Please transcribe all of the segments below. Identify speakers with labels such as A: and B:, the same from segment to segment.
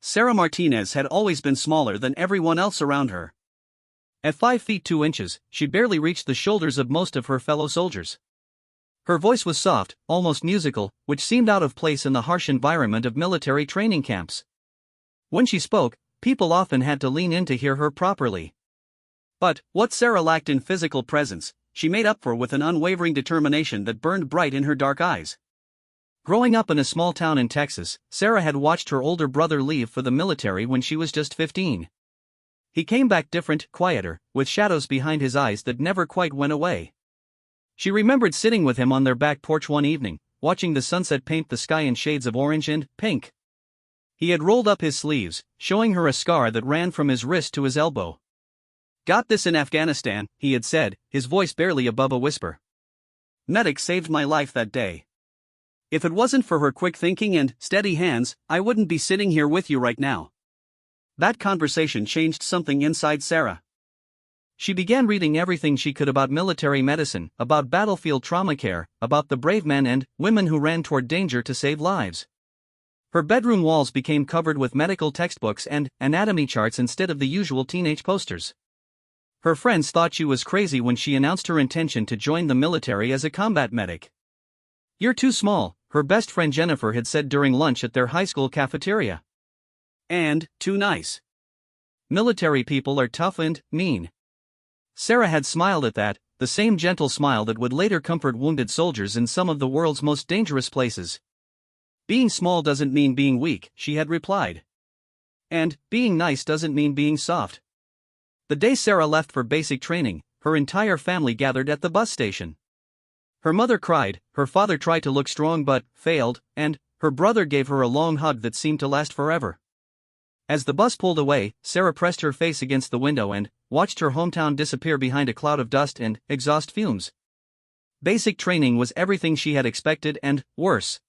A: Sarah Martinez had always been smaller than everyone else around her. At 5 feet 2 inches, she barely reached the shoulders of most of her fellow soldiers. Her voice was soft, almost musical, which seemed out of place in the harsh environment of military training camps. When she spoke, people often had to lean in to hear her properly. But what Sarah lacked in physical presence, she made up for with an unwavering determination that burned bright in her dark eyes. Growing up in a small town in Texas, Sarah had watched her older brother leave for the military when she was just 15. He came back different, quieter, with shadows behind his eyes that never quite went away. She remembered sitting with him on their back porch one evening, watching the sunset paint the sky in shades of orange and pink. He had rolled up his sleeves, showing her a scar that ran from his wrist to his elbow. "Got this in Afghanistan," he had said, his voice barely above a whisper. "Medic saved my life that day. If it wasn't for her quick thinking and steady hands, I wouldn't be sitting here with you right now." That conversation changed something inside Sarah. She began reading everything she could about military medicine, about battlefield trauma care, about the brave men and women who ran toward danger to save lives. Her bedroom walls became covered with medical textbooks and anatomy charts instead of the usual teenage posters. Her friends thought she was crazy when she announced her intention to join the military as a combat medic. "You're too small," her best friend Jennifer had said during lunch at their high school cafeteria. "And too nice. Military people are tough and mean." Sarah had smiled at that, the same gentle smile that would later comfort wounded soldiers in some of the world's most dangerous places. "Being small doesn't mean being weak," she had replied. "And being nice doesn't mean being soft." The day Sarah left for basic training, her entire family gathered at the bus station. Her mother cried, her father tried to look strong but failed, and her brother gave her a long hug that seemed to last forever. As the bus pulled away, Sarah pressed her face against the window and watched her hometown disappear behind a cloud of dust and exhaust fumes. Basic training was everything she had expected and worse.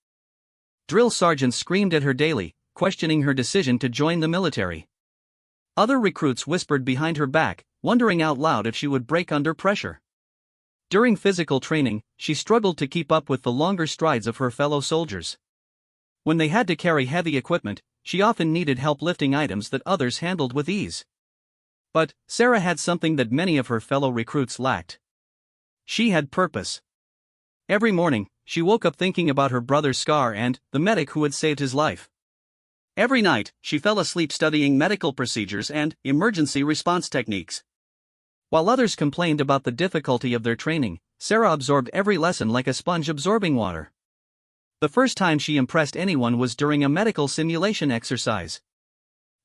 A: Drill sergeants screamed at her daily, questioning her decision to join the military. Other recruits whispered behind her back, wondering out loud if she would break under pressure. During physical training, she struggled to keep up with the longer strides of her fellow soldiers. When they had to carry heavy equipment, she often needed help lifting items that others handled with ease. But Sarah had something that many of her fellow recruits lacked. She had purpose. Every morning, she woke up thinking about her brother's scar and the medic who had saved his life. Every night, she fell asleep studying medical procedures and emergency response techniques. While others complained about the difficulty of their training, Sarah absorbed every lesson like a sponge absorbing water. The first time she impressed anyone was during a medical simulation exercise.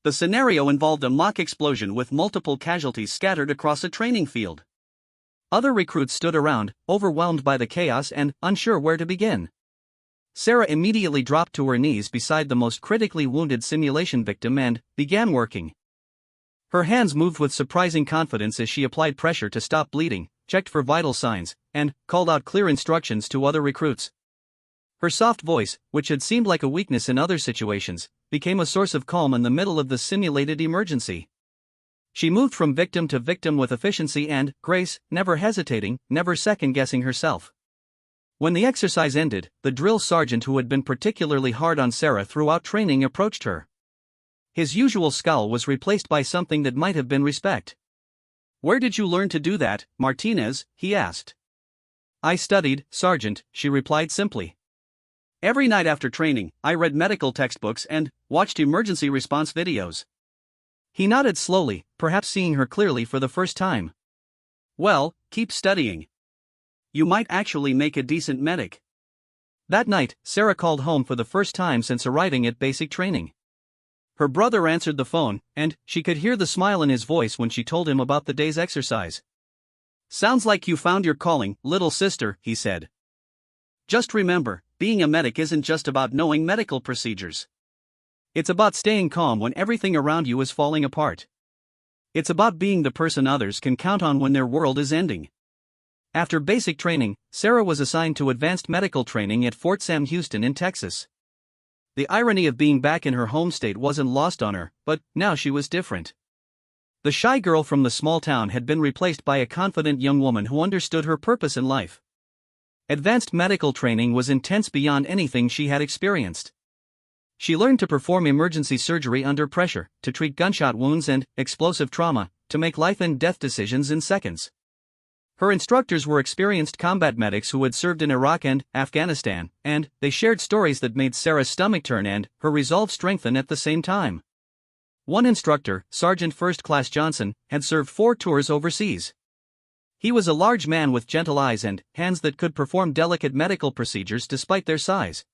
A: The scenario involved a mock explosion with multiple casualties scattered across a training field. Other recruits stood around, overwhelmed by the chaos and unsure where to begin. Sarah immediately dropped to her knees beside the most critically wounded simulation victim and began working. Her hands moved with surprising confidence as she applied pressure to stop bleeding, checked for vital signs, and called out clear instructions to other recruits. Her soft voice, which had seemed like a weakness in other situations, became a source of calm in the middle of the simulated emergency. She moved from victim to victim with efficiency and grace, never hesitating, never second-guessing herself. When the exercise ended, the drill sergeant who had been particularly hard on Sarah throughout training approached her. His usual scowl was replaced by something that might have been respect. "Where did you learn to do that, Martinez?" he asked. "I studied, Sergeant," she replied simply. "Every night after training, I read medical textbooks and watched emergency response videos." He nodded slowly, perhaps seeing her clearly for the first time. "Well, keep studying. You might actually make a decent medic." That night, Sarah called home for the first time since arriving at basic training. Her brother answered the phone, and she could hear the smile in his voice when she told him about the day's exercise. "Sounds like you found your calling, little sister," he said. "Just remember, being a medic isn't just about knowing medical procedures. It's about staying calm when everything around you is falling apart. It's about being the person others can count on when their world is ending." After basic training, Sarah was assigned to advanced medical training at Fort Sam Houston in Texas. The irony of being back in her home state wasn't lost on her, but now she was different. The shy girl from the small town had been replaced by a confident young woman who understood her purpose in life. Advanced medical training was intense beyond anything she had experienced. She learned to perform emergency surgery under pressure, to treat gunshot wounds and explosive trauma, to make life and death decisions in seconds. Her instructors were experienced combat medics who had served in Iraq and Afghanistan, and they shared stories that made Sarah's stomach turn and her resolve strengthen at the same time. One instructor, Sergeant First Class Johnson, had served 4 tours overseas. He was a large man with gentle eyes and hands that could perform delicate medical procedures despite their size.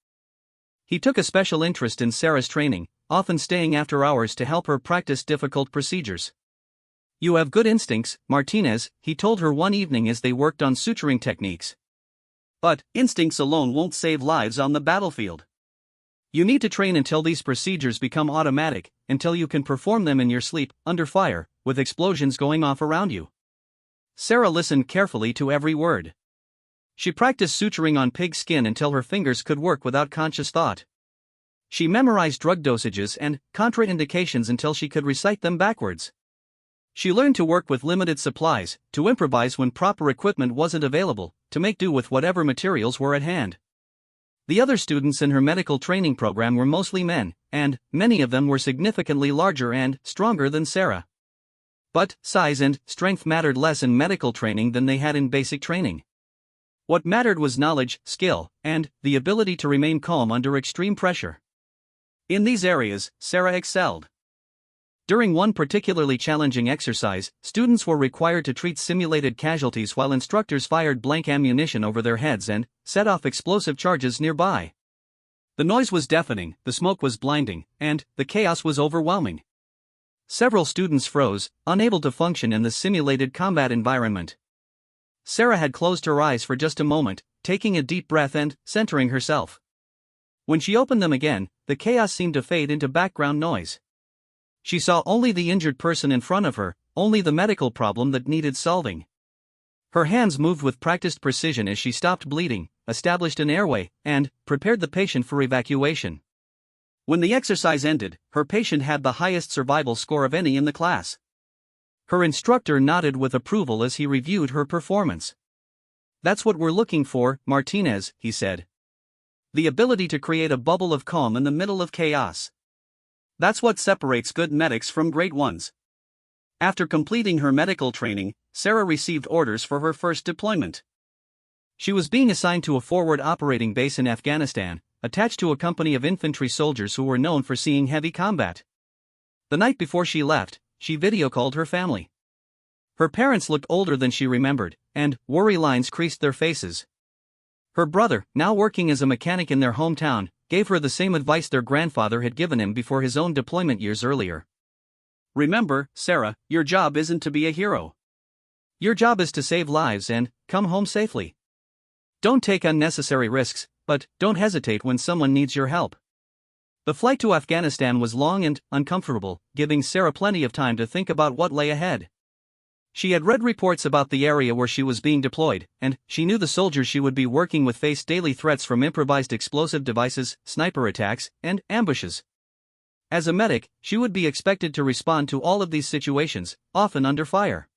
A: He took a special interest in Sarah's training, often staying after hours to help her practice difficult procedures. "You have good instincts, Martinez," he told her one evening as they worked on suturing techniques. "But instincts alone won't save lives on the battlefield. You need to train until these procedures become automatic, until you can perform them in your sleep, under fire, with explosions going off around you." Sarah listened carefully to every word. She practiced suturing on pig skin until her fingers could work without conscious thought. She memorized drug dosages and contraindications until she could recite them backwards. She learned to work with limited supplies, to improvise when proper equipment wasn't available, to make do with whatever materials were at hand. The other students in her medical training program were mostly men, and many of them were significantly larger and stronger than Sarah. But size and strength mattered less in medical training than they had in basic training. What mattered was knowledge, skill, and the ability to remain calm under extreme pressure. In these areas, Sarah excelled. During one particularly challenging exercise, students were required to treat simulated casualties while instructors fired blank ammunition over their heads and set off explosive charges nearby. The noise was deafening, the smoke was blinding, and the chaos was overwhelming. Several students froze, unable to function in the simulated combat environment. Sarah had closed her eyes for just a moment, taking a deep breath and centering herself. When she opened them again, the chaos seemed to fade into background noise. She saw only the injured person in front of her, only the medical problem that needed solving. Her hands moved with practiced precision as she stopped bleeding, established an airway, and prepared the patient for evacuation. When the exercise ended, her patient had the highest survival score of any in the class. Her instructor nodded with approval as he reviewed her performance. "That's what we're looking for, Martinez," he said. "The ability to create a bubble of calm in the middle of chaos. That's what separates good medics from great ones." After completing her medical training, Sarah received orders for her first deployment. She was being assigned to a forward operating base in Afghanistan, attached to a company of infantry soldiers who were known for seeing heavy combat. The night before she left, she video-called her family. Her parents looked older than she remembered, and worry lines creased their faces. Her brother, now working as a mechanic in their hometown, gave her the same advice their grandfather had given him before his own deployment years earlier. "Remember, Sarah, your job isn't to be a hero. Your job is to save lives and come home safely. Don't take unnecessary risks, but don't hesitate when someone needs your help." The flight to Afghanistan was long and uncomfortable, giving Sarah plenty of time to think about what lay ahead. She had read reports about the area where she was being deployed, and she knew the soldiers she would be working with faced daily threats from improvised explosive devices, sniper attacks, and ambushes. As a medic, she would be expected to respond to all of these situations, often under fire.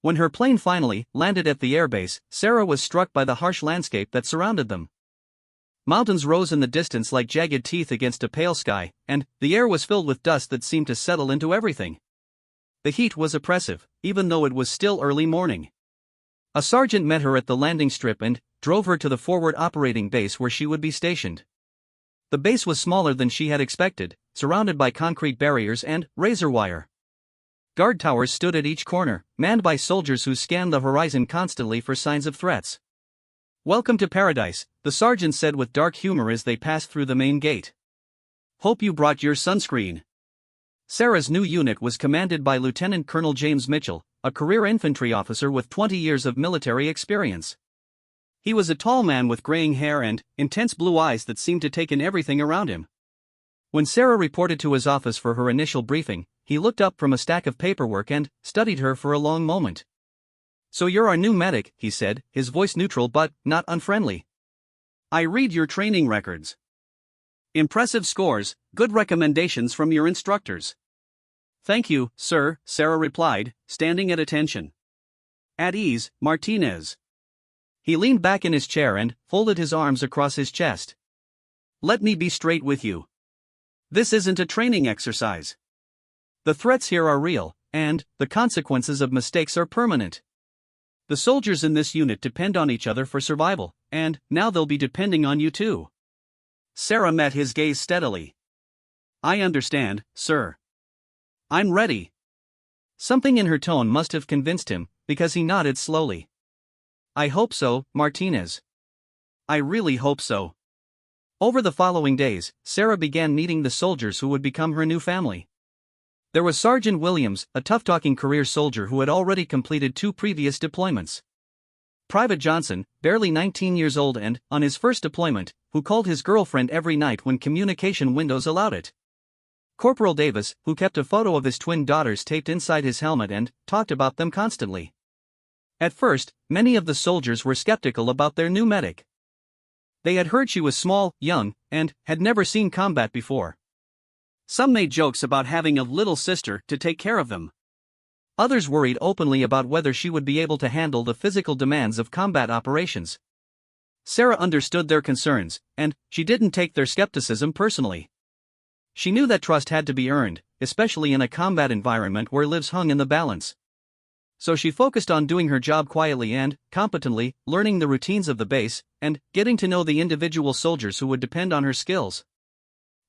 A: When her plane finally landed at the airbase, Sarah was struck by the harsh landscape that surrounded them. Mountains rose in the distance like jagged teeth against a pale sky, and the air was filled with dust that seemed to settle into everything. The heat was oppressive, even though it was still early morning. A sergeant met her at the landing strip and drove her to the forward operating base where she would be stationed. The base was smaller than she had expected, surrounded by concrete barriers and razor wire. Guard towers stood at each corner, manned by soldiers who scanned the horizon constantly for signs of threats. "Welcome to paradise," the sergeant said with dark humor as they passed through the main gate. "Hope you brought your sunscreen." Sarah's new unit was commanded by Lieutenant Colonel James Mitchell, a career infantry officer with 20 years of military experience. He was a tall man with graying hair and intense blue eyes that seemed to take in everything around him. When Sarah reported to his office for her initial briefing, he looked up from a stack of paperwork and studied her for a long moment. "So you're our new medic," he said, his voice neutral but not unfriendly. "I read your training records. Impressive scores, good recommendations from your instructors." "Thank you, sir," Sarah replied, standing at attention. "At ease, Martinez." He leaned back in his chair and folded his arms across his chest. "Let me be straight with you. This isn't a training exercise. The threats here are real, and the consequences of mistakes are permanent. The soldiers in this unit depend on each other for survival, and now they'll be depending on you too. Sarah met his gaze steadily. I understand, sir. I'm ready. Something in her tone must have convinced him, because he nodded slowly. I hope so, Martinez. I really hope so. Over the following days, Sarah began meeting the soldiers who would become her new family. There was Sergeant Williams, a tough-talking career soldier who had already completed 2 previous deployments. Private Johnson, barely 19 years old and, on his first deployment, who called his girlfriend every night when communication windows allowed it. Corporal Davis, who kept a photo of his twin daughters taped inside his helmet and talked about them constantly. At first, many of the soldiers were skeptical about their new medic. They had heard she was small, young, and had never seen combat before. Some made jokes about having a little sister to take care of them. Others worried openly about whether she would be able to handle the physical demands of combat operations. Sarah understood their concerns, and she didn't take their skepticism personally. She knew that trust had to be earned, especially in a combat environment where lives hung in the balance. So she focused on doing her job quietly and competently, learning the routines of the base, and getting to know the individual soldiers who would depend on her skills.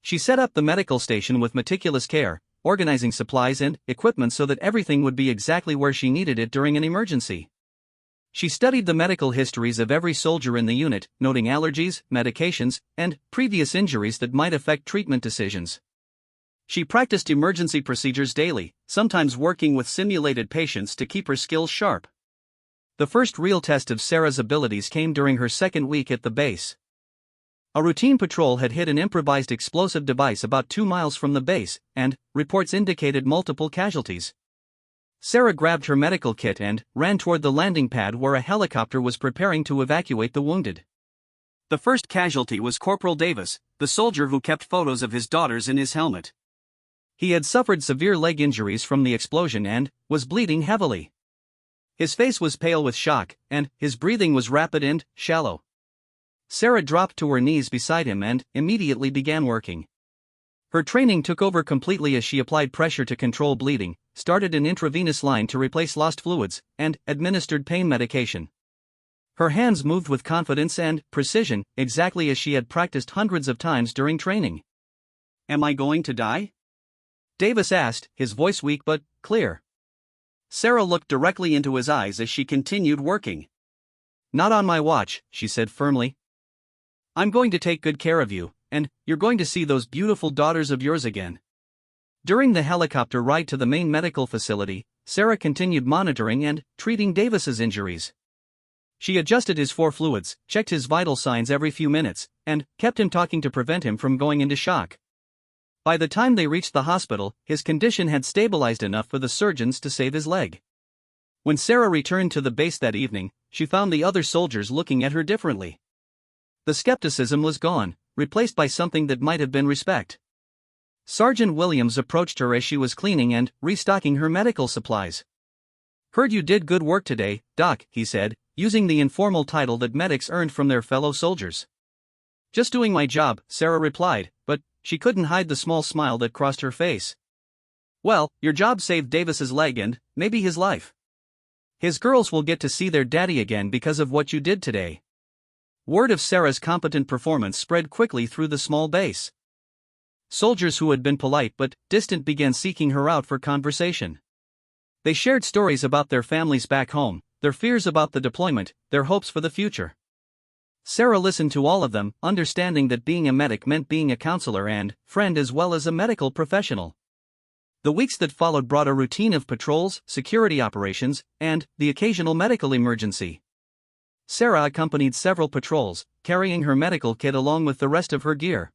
A: She set up the medical station with meticulous care, organizing supplies and equipment so that everything would be exactly where she needed it during an emergency. She studied the medical histories of every soldier in the unit, noting allergies, medications, and previous injuries that might affect treatment decisions. She practiced emergency procedures daily, sometimes working with simulated patients to keep her skills sharp. The first real test of Sarah's abilities came during her second week at the base. A routine patrol had hit an improvised explosive device about 2 miles from the base, and reports indicated multiple casualties. Sarah grabbed her medical kit and ran toward the landing pad where a helicopter was preparing to evacuate the wounded. The first casualty was Corporal Davis, the soldier who kept photos of his daughters in his helmet. He had suffered severe leg injuries from the explosion and was bleeding heavily. His face was pale with shock, and his breathing was rapid and shallow. Sarah dropped to her knees beside him and immediately began working. Her training took over completely as she applied pressure to control bleeding, started an intravenous line to replace lost fluids, and administered pain medication. Her hands moved with confidence and precision, exactly as she had practiced hundreds of times during training. Am I going to die? Davis asked, his voice weak but clear. Sarah looked directly into his eyes as she continued working. Not on my watch, she said firmly. I'm going to take good care of you, and you're going to see those beautiful daughters of yours again. During the helicopter ride to the main medical facility, Sarah continued monitoring and treating Davis's injuries. She adjusted his 4 fluids, checked his vital signs every few minutes, and kept him talking to prevent him from going into shock. By the time they reached the hospital, his condition had stabilized enough for the surgeons to save his leg. When Sarah returned to the base that evening, she found the other soldiers looking at her differently. The skepticism was gone, replaced by something that might have been respect. Sergeant Williams approached her as she was cleaning and restocking her medical supplies. Heard you did good work today, Doc, he said, using the informal title that medics earned from their fellow soldiers. Just doing my job, Sarah replied, but she couldn't hide the small smile that crossed her face. Well, your job saved Davis's leg and maybe his life. His girls will get to see their daddy again because of what you did today. Word of Sarah's competent performance spread quickly through the small base. Soldiers who had been polite but distant began seeking her out for conversation. They shared stories about their families back home, their fears about the deployment, their hopes for the future. Sarah listened to all of them, understanding that being a medic meant being a counselor and friend as well as a medical professional. The weeks that followed brought a routine of patrols, security operations, and the occasional medical emergency. Sarah accompanied several patrols, carrying her medical kit along with the rest of her gear.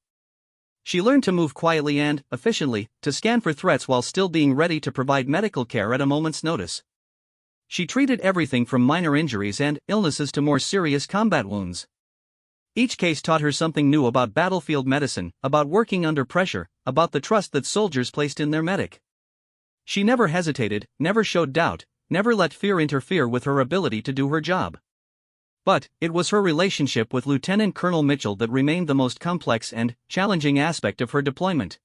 A: She learned to move quietly and efficiently, to scan for threats while still being ready to provide medical care at a moment's notice. She treated everything from minor injuries and illnesses to more serious combat wounds. Each case taught her something new about battlefield medicine, about working under pressure, about the trust that soldiers placed in their medic. She never hesitated, never showed doubt, never let fear interfere with her ability to do her job. But it was her relationship with Lieutenant Colonel Mitchell that remained the most complex and challenging aspect of her deployment.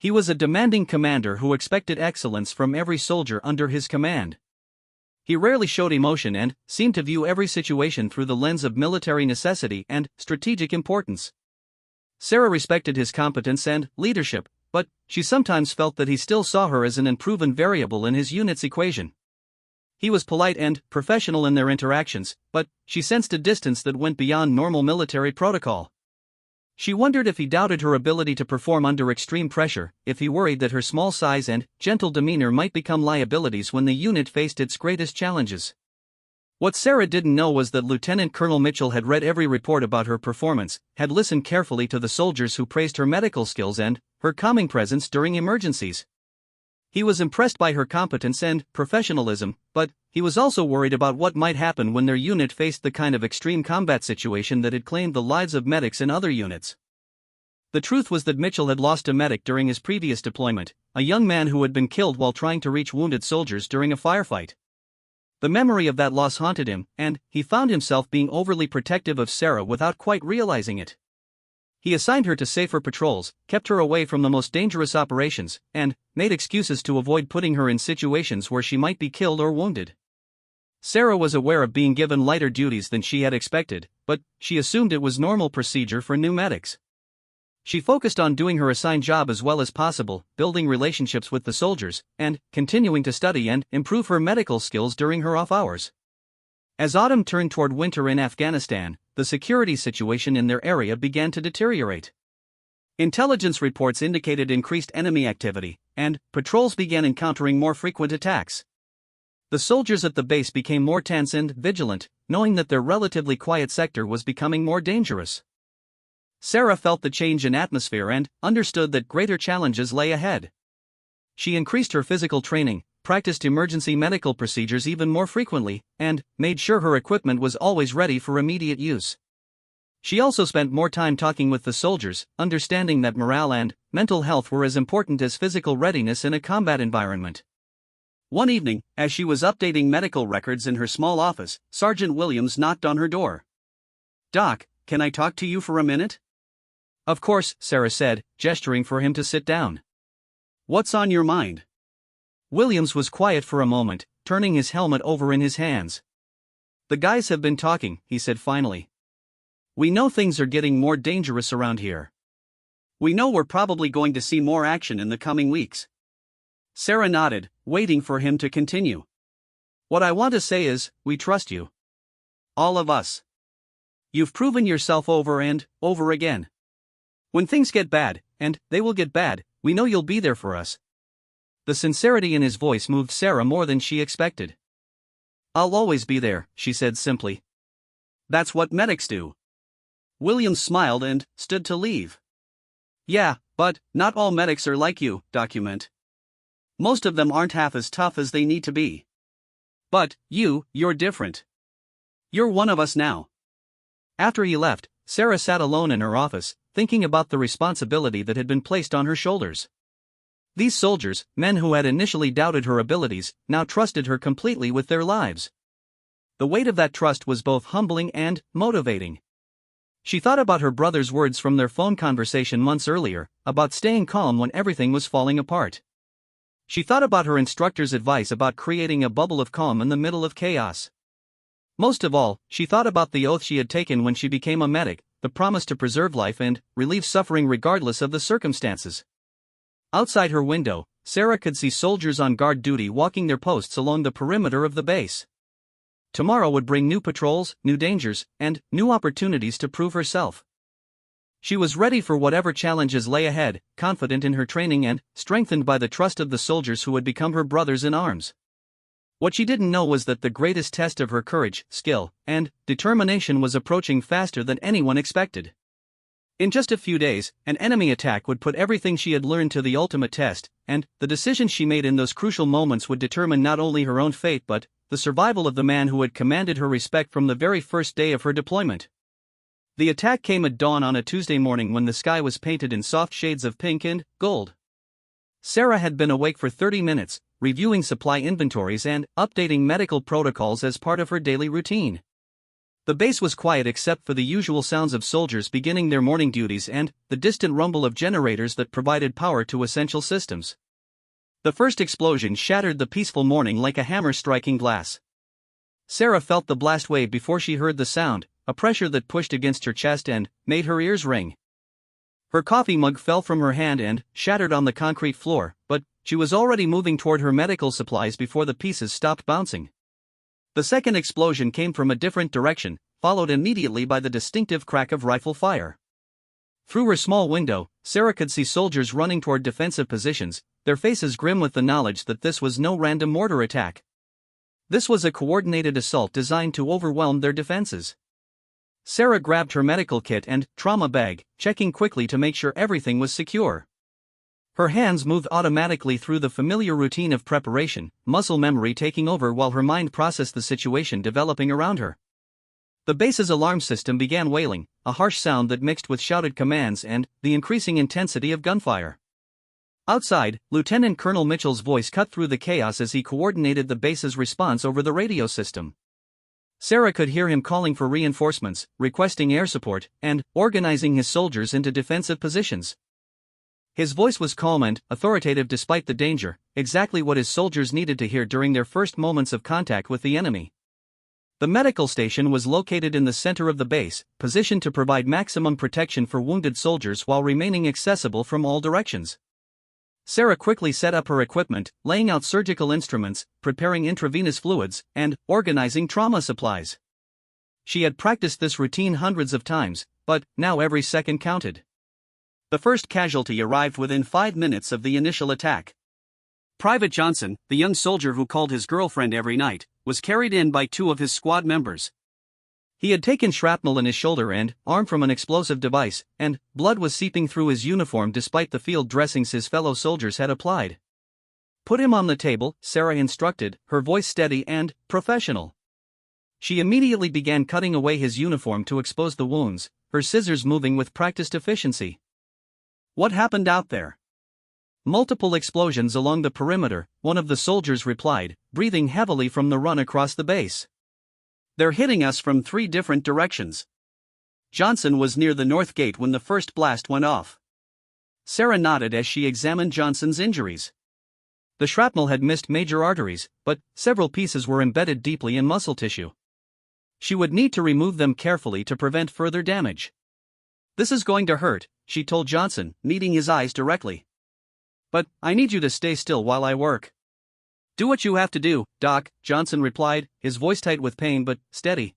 A: He was a demanding commander who expected excellence from every soldier under his command. He rarely showed emotion and seemed to view every situation through the lens of military necessity and strategic importance. Sarah respected his competence and leadership, but she sometimes felt that he still saw her as an unproven variable in his unit's equation. He was polite and professional in their interactions, but she sensed a distance that went beyond normal military protocol. She wondered if he doubted her ability to perform under extreme pressure, if he worried that her small size and gentle demeanor might become liabilities when the unit faced its greatest challenges. What Sarah didn't know was that Lieutenant Colonel Mitchell had read every report about her performance, had listened carefully to the soldiers who praised her medical skills and her calming presence during emergencies. He was impressed by her competence and professionalism, but he was also worried about what might happen when their unit faced the kind of extreme combat situation that had claimed the lives of medics in other units. The truth was that Mitchell had lost a medic during his previous deployment, a young man who had been killed while trying to reach wounded soldiers during a firefight. The memory of that loss haunted him, and he found himself being overly protective of Sarah without quite realizing it. He assigned her to safer patrols, kept her away from the most dangerous operations, and made excuses to avoid putting her in situations where she might be killed or wounded. Sarah was aware of being given lighter duties than she had expected, but she assumed it was normal procedure for new medics. She focused on doing her assigned job as well as possible, building relationships with the soldiers, and continuing to study and improve her medical skills during her off hours. As autumn turned toward winter in Afghanistan, the security situation in their area began to deteriorate. Intelligence reports indicated increased enemy activity, and patrols began encountering more frequent attacks. The soldiers at the base became more tense and vigilant, knowing that their relatively quiet sector was becoming more dangerous. Sarah felt the change in atmosphere and understood that greater challenges lay ahead. She increased her physical training, practiced emergency medical procedures even more frequently, and made sure her equipment was always ready for immediate use. She also spent more time talking with the soldiers, understanding that morale and mental health were as important as physical readiness in a combat environment. One evening, as she was updating medical records in her small office, Sergeant Williams knocked on her door. "Doc, can I talk to you for a minute?" "Of course," Sarah said, gesturing for him to sit down. "What's on your mind?" Williams was quiet for a moment, turning his helmet over in his hands. "The guys have been talking," he said finally. "We know things are getting more dangerous around here. We know we're probably going to see more action in the coming weeks." Sarah nodded, waiting for him to continue. "What I want to say is, we trust you. All of us. You've proven yourself over and over again. When things get bad, and they will get bad, we know you'll be there for us." The sincerity in his voice moved Sarah more than she expected. "I'll always be there," she said simply. "That's what medics do." Williams smiled and stood to leave. "Yeah, but not all medics are like you, document. Most of them aren't half as tough as they need to be. But you're different. You're one of us now." After he left, Sarah sat alone in her office, thinking about the responsibility that had been placed on her shoulders. These soldiers, men who had initially doubted her abilities, now trusted her completely with their lives. The weight of that trust was both humbling and motivating. She thought about her brother's words from their phone conversation months earlier, about staying calm when everything was falling apart. She thought about her instructor's advice about creating a bubble of calm in the middle of chaos. Most of all, she thought about the oath she had taken when she became a medic, the promise to preserve life and relieve suffering regardless of the circumstances. Outside her window, Sarah could see soldiers on guard duty walking their posts along the perimeter of the base. Tomorrow would bring new patrols, new dangers, and new opportunities to prove herself. She was ready for whatever challenges lay ahead, confident in her training and strengthened by the trust of the soldiers who had become her brothers in arms. What she didn't know was that the greatest test of her courage, skill, and determination was approaching faster than anyone expected. In just a few days, an enemy attack would put everything she had learned to the ultimate test, and the decisions she made in those crucial moments would determine not only her own fate but the survival of the man who had commanded her respect from the very first day of her deployment. The attack came at dawn on a Tuesday morning when the sky was painted in soft shades of pink and gold. Sarah had been awake for 30 minutes, reviewing supply inventories and updating medical protocols as part of her daily routine. The base was quiet except for the usual sounds of soldiers beginning their morning duties and the distant rumble of generators that provided power to essential systems. The first explosion shattered the peaceful morning like a hammer striking glass. Sarah felt the blast wave before she heard the sound, a pressure that pushed against her chest and made her ears ring. Her coffee mug fell from her hand and shattered on the concrete floor, but she was already moving toward her medical supplies before the pieces stopped bouncing. The second explosion came from a different direction, followed immediately by the distinctive crack of rifle fire. Through her small window, Sarah could see soldiers running toward defensive positions, their faces grim with the knowledge that this was no random mortar attack. This was a coordinated assault designed to overwhelm their defenses. Sarah grabbed her medical kit and trauma bag, checking quickly to make sure everything was secure. Her hands moved automatically through the familiar routine of preparation, muscle memory taking over while her mind processed the situation developing around her. The base's alarm system began wailing, a harsh sound that mixed with shouted commands and the increasing intensity of gunfire. Outside, Lieutenant Colonel Mitchell's voice cut through the chaos as he coordinated the base's response over the radio system. Sarah could hear him calling for reinforcements, requesting air support, and organizing his soldiers into defensive positions. His voice was calm and authoritative despite the danger, exactly what his soldiers needed to hear during their first moments of contact with the enemy. The medical station was located in the center of the base, positioned to provide maximum protection for wounded soldiers while remaining accessible from all directions. Sarah quickly set up her equipment, laying out surgical instruments, preparing intravenous fluids, and organizing trauma supplies. She had practiced this routine hundreds of times, but now every second counted. The first casualty arrived within 5 minutes of the initial attack. Private Johnson, the young soldier who called his girlfriend every night, was carried in by 2 of his squad members. He had taken shrapnel in his shoulder and arm from an explosive device, and blood was seeping through his uniform despite the field dressings his fellow soldiers had applied. "Put him on the table," Sarah instructed, her voice steady and professional. She immediately began cutting away his uniform to expose the wounds, her scissors moving with practiced efficiency. "What happened out there?" "Multiple explosions along the perimeter," one of the soldiers replied, breathing heavily from the run across the base. "They're hitting us from 3 different directions." Johnson was near the north gate when the first blast went off. Sarah nodded as she examined Johnson's injuries. The shrapnel had missed major arteries, but several pieces were embedded deeply in muscle tissue. She would need to remove them carefully to prevent further damage. "This is going to hurt," she told Johnson, meeting his eyes directly. "But I need you to stay still while I work." "Do what you have to do, Doc," Johnson replied, his voice tight with pain but steady.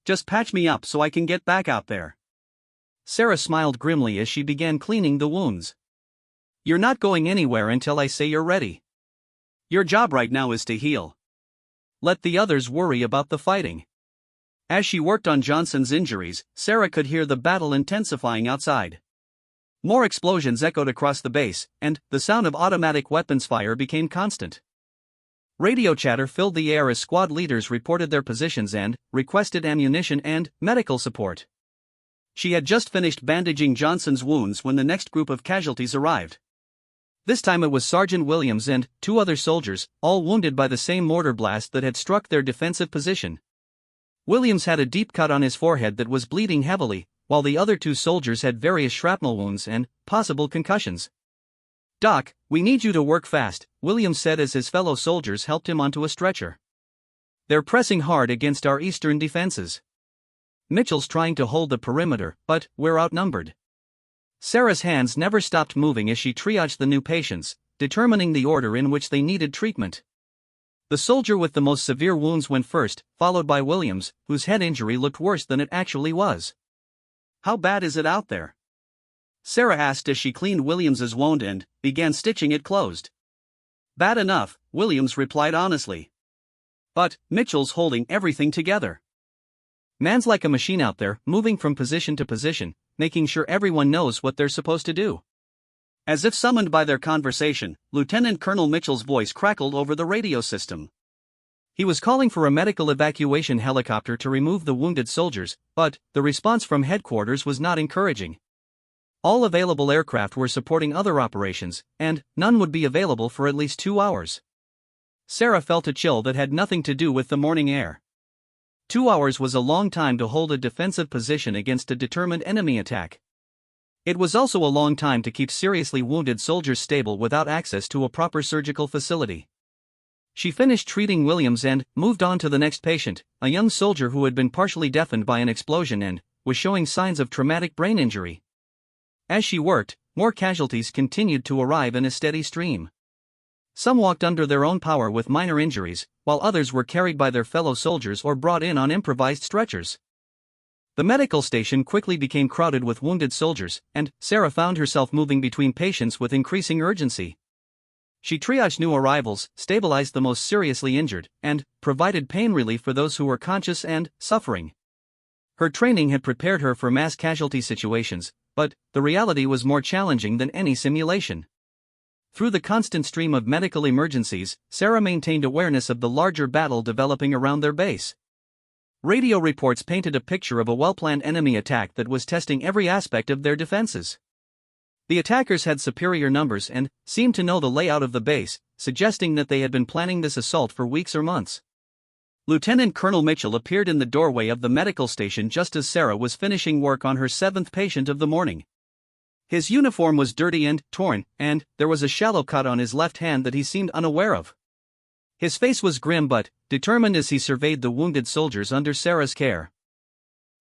A: "Just patch me up so I can get back out there." Sarah smiled grimly as she began cleaning the wounds. "You're not going anywhere until I say you're ready. Your job right now is to heal. Let the others worry about the fighting." As she worked on Johnson's injuries, Sarah could hear the battle intensifying outside. More explosions echoed across the base, and the sound of automatic weapons fire became constant. Radio chatter filled the air as squad leaders reported their positions and requested ammunition and medical support. She had just finished bandaging Johnson's wounds when the next group of casualties arrived. This time it was Sergeant Williams and 2 other soldiers, all wounded by the same mortar blast that had struck their defensive position. Williams had a deep cut on his forehead that was bleeding heavily, while the other 2 soldiers had various shrapnel wounds and possible concussions. "Doc, we need you to work fast," Williams said as his fellow soldiers helped him onto a stretcher. "They're pressing hard against our eastern defenses. Mitchell's trying to hold the perimeter, but we're outnumbered." Sarah's hands never stopped moving as she triaged the new patients, determining the order in which they needed treatment. The soldier with the most severe wounds went first, followed by Williams, whose head injury looked worse than it actually was. "How bad is it out there?" Sarah asked as she cleaned Williams's wound and began stitching it closed. "Bad enough," Williams replied honestly. "But Mitchell's holding everything together. Man's like a machine out there, moving from position to position, making sure everyone knows what they're supposed to do." As if summoned by their conversation, Lieutenant Colonel Mitchell's voice crackled over the radio system. He was calling for a medical evacuation helicopter to remove the wounded soldiers, but the response from headquarters was not encouraging. All available aircraft were supporting other operations, and none would be available for at least 2 hours. Sarah felt a chill that had nothing to do with the morning air. 2 hours was a long time to hold a defensive position against a determined enemy attack. It was also a long time to keep seriously wounded soldiers stable without access to a proper surgical facility. She finished treating Williams and moved on to the next patient, a young soldier who had been partially deafened by an explosion and was showing signs of traumatic brain injury. As she worked, more casualties continued to arrive in a steady stream. Some walked under their own power with minor injuries, while others were carried by their fellow soldiers or brought in on improvised stretchers. The medical station quickly became crowded with wounded soldiers, and Sarah found herself moving between patients with increasing urgency. She triaged new arrivals, stabilized the most seriously injured, and provided pain relief for those who were conscious and suffering. Her training had prepared her for mass casualty situations, but the reality was more challenging than any simulation. Through the constant stream of medical emergencies, Sarah maintained awareness of the larger battle developing around their base. Radio reports painted a picture of a well-planned enemy attack that was testing every aspect of their defenses. The attackers had superior numbers and seemed to know the layout of the base, suggesting that they had been planning this assault for weeks or months. Lieutenant Colonel Mitchell appeared in the doorway of the medical station just as Sarah was finishing work on her 7th patient of the morning. His uniform was dirty and torn, and there was a shallow cut on his left hand that he seemed unaware of. His face was grim but determined as he surveyed the wounded soldiers under Sarah's care.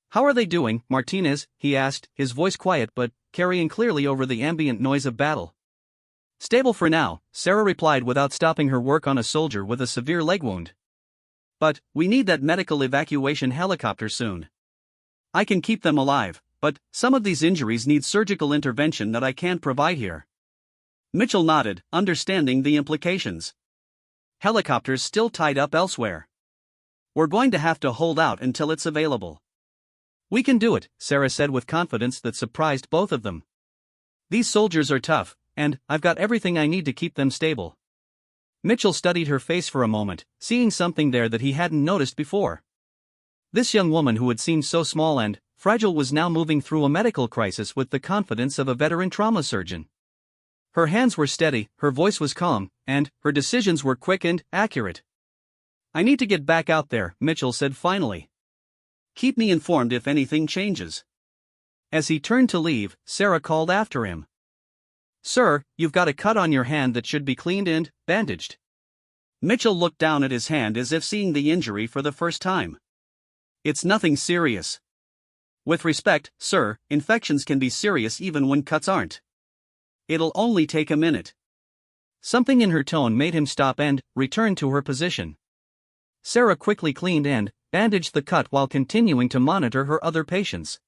A: "How are they doing, Martinez?" he asked, his voice quiet but carrying clearly over the ambient noise of battle. "Stable for now," Sarah replied without stopping her work on a soldier with a severe leg wound. "But we need that medical evacuation helicopter soon. I can keep them alive, but some of these injuries need surgical intervention that I can't provide here." Mitchell nodded, understanding the implications. "Helicopters still tied up elsewhere. We're going to have to hold out until it's available." "We can do it," Sarah said with confidence that surprised both of them. "These soldiers are tough, and I've got everything I need to keep them stable." Mitchell studied her face for a moment, seeing something there that he hadn't noticed before. This young woman who had seemed so small and fragile was now moving through a medical crisis with the confidence of a veteran trauma surgeon. Her hands were steady, her voice was calm, and her decisions were quick and accurate. "I need to get back out there," Mitchell said finally. "Keep me informed if anything changes." As he turned to leave, Sarah called after him. "Sir, you've got a cut on your hand that should be cleaned and bandaged." Mitchell looked down at his hand as if seeing the injury for the first time. "It's nothing serious." "With respect, sir, infections can be serious even when cuts aren't. It'll only take a minute." Something in her tone made him stop and return to her position. Sarah quickly cleaned and bandaged the cut while continuing to monitor her other patients.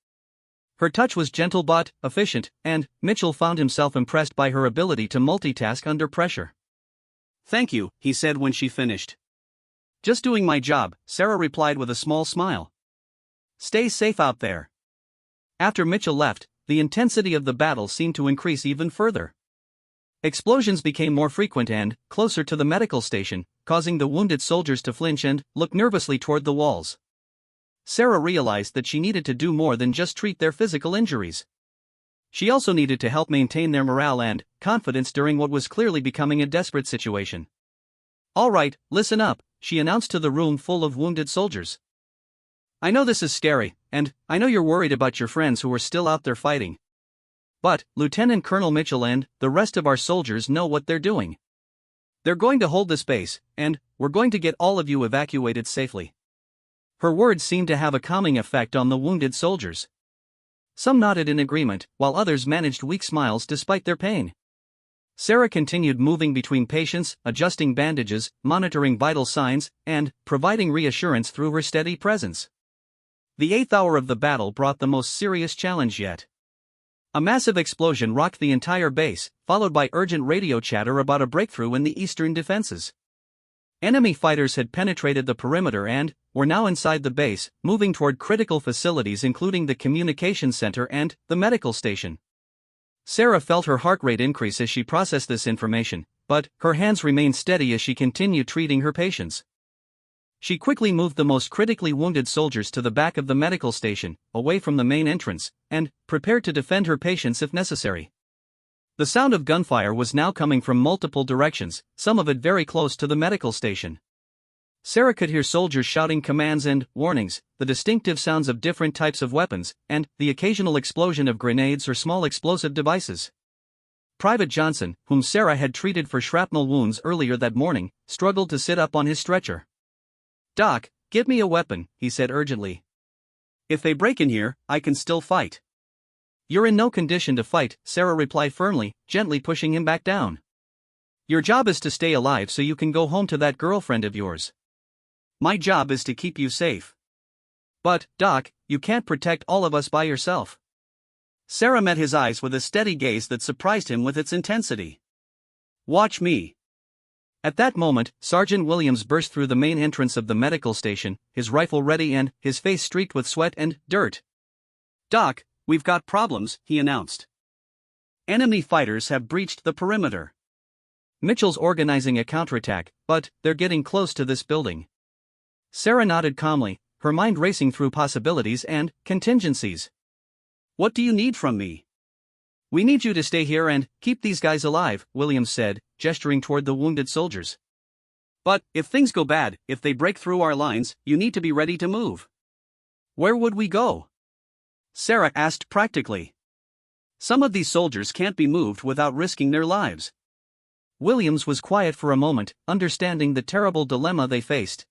A: Her touch was gentle but efficient, and Mitchell found himself impressed by her ability to multitask under pressure. "Thank you," he said when she finished. "Just doing my job," Sarah replied with a small smile. "Stay safe out there." After Mitchell left, the intensity of the battle seemed to increase even further. Explosions became more frequent and closer to the medical station, causing the wounded soldiers to flinch and look nervously toward the walls. Sarah realized that she needed to do more than just treat their physical injuries. She also needed to help maintain their morale and confidence during what was clearly becoming a desperate situation. "All right, listen up," she announced to the room full of wounded soldiers. "I know this is scary, and I know you're worried about your friends who are still out there fighting. But Lieutenant Colonel Mitchell and the rest of our soldiers know what they're doing. They're going to hold this base, and we're going to get all of you evacuated safely." Her words seemed to have a calming effect on the wounded soldiers. Some nodded in agreement, while others managed weak smiles despite their pain. Sarah continued moving between patients, adjusting bandages, monitoring vital signs, and providing reassurance through her steady presence. The 8th hour of the battle brought the most serious challenge yet. A massive explosion rocked the entire base, followed by urgent radio chatter about a breakthrough in the eastern defenses. Enemy fighters had penetrated the perimeter and were now inside the base, moving toward critical facilities including the communications center and the medical station. Sarah felt her heart rate increase as she processed this information, but her hands remained steady as she continued treating her patients. She quickly moved the most critically wounded soldiers to the back of the medical station, away from the main entrance, and prepared to defend her patients if necessary. The sound of gunfire was now coming from multiple directions, some of it very close to the medical station. Sarah could hear soldiers shouting commands and warnings, the distinctive sounds of different types of weapons, and the occasional explosion of grenades or small explosive devices. Private Johnson, whom Sarah had treated for shrapnel wounds earlier that morning, struggled to sit up on his stretcher. "Doc, give me a weapon," he said urgently. "If they break in here, I can still fight." "You're in no condition to fight," Sarah replied firmly, gently pushing him back down. "Your job is to stay alive so you can go home to that girlfriend of yours. My job is to keep you safe. But, Doc, you can't protect all of us by yourself." Sarah met his eyes with a steady gaze that surprised him with its intensity. "Watch me." At that moment, Sergeant Williams burst through the main entrance of the medical station, his rifle ready and his face streaked with sweat and dirt. "Doc, we've got problems," he announced. "Enemy fighters have breached the perimeter. Mitchell's organizing a counterattack, but they're getting close to this building." Sarah nodded calmly, her mind racing through possibilities and contingencies. "What do you need from me?" "We need you to stay here and keep these guys alive," Williams said, gesturing toward the wounded soldiers. "But if things go bad, if they break through our lines, you need to be ready to move." "Where would we go?" Sarah asked practically. "Some of these soldiers can't be moved without risking their lives." Williams was quiet for a moment, understanding the terrible dilemma they faced.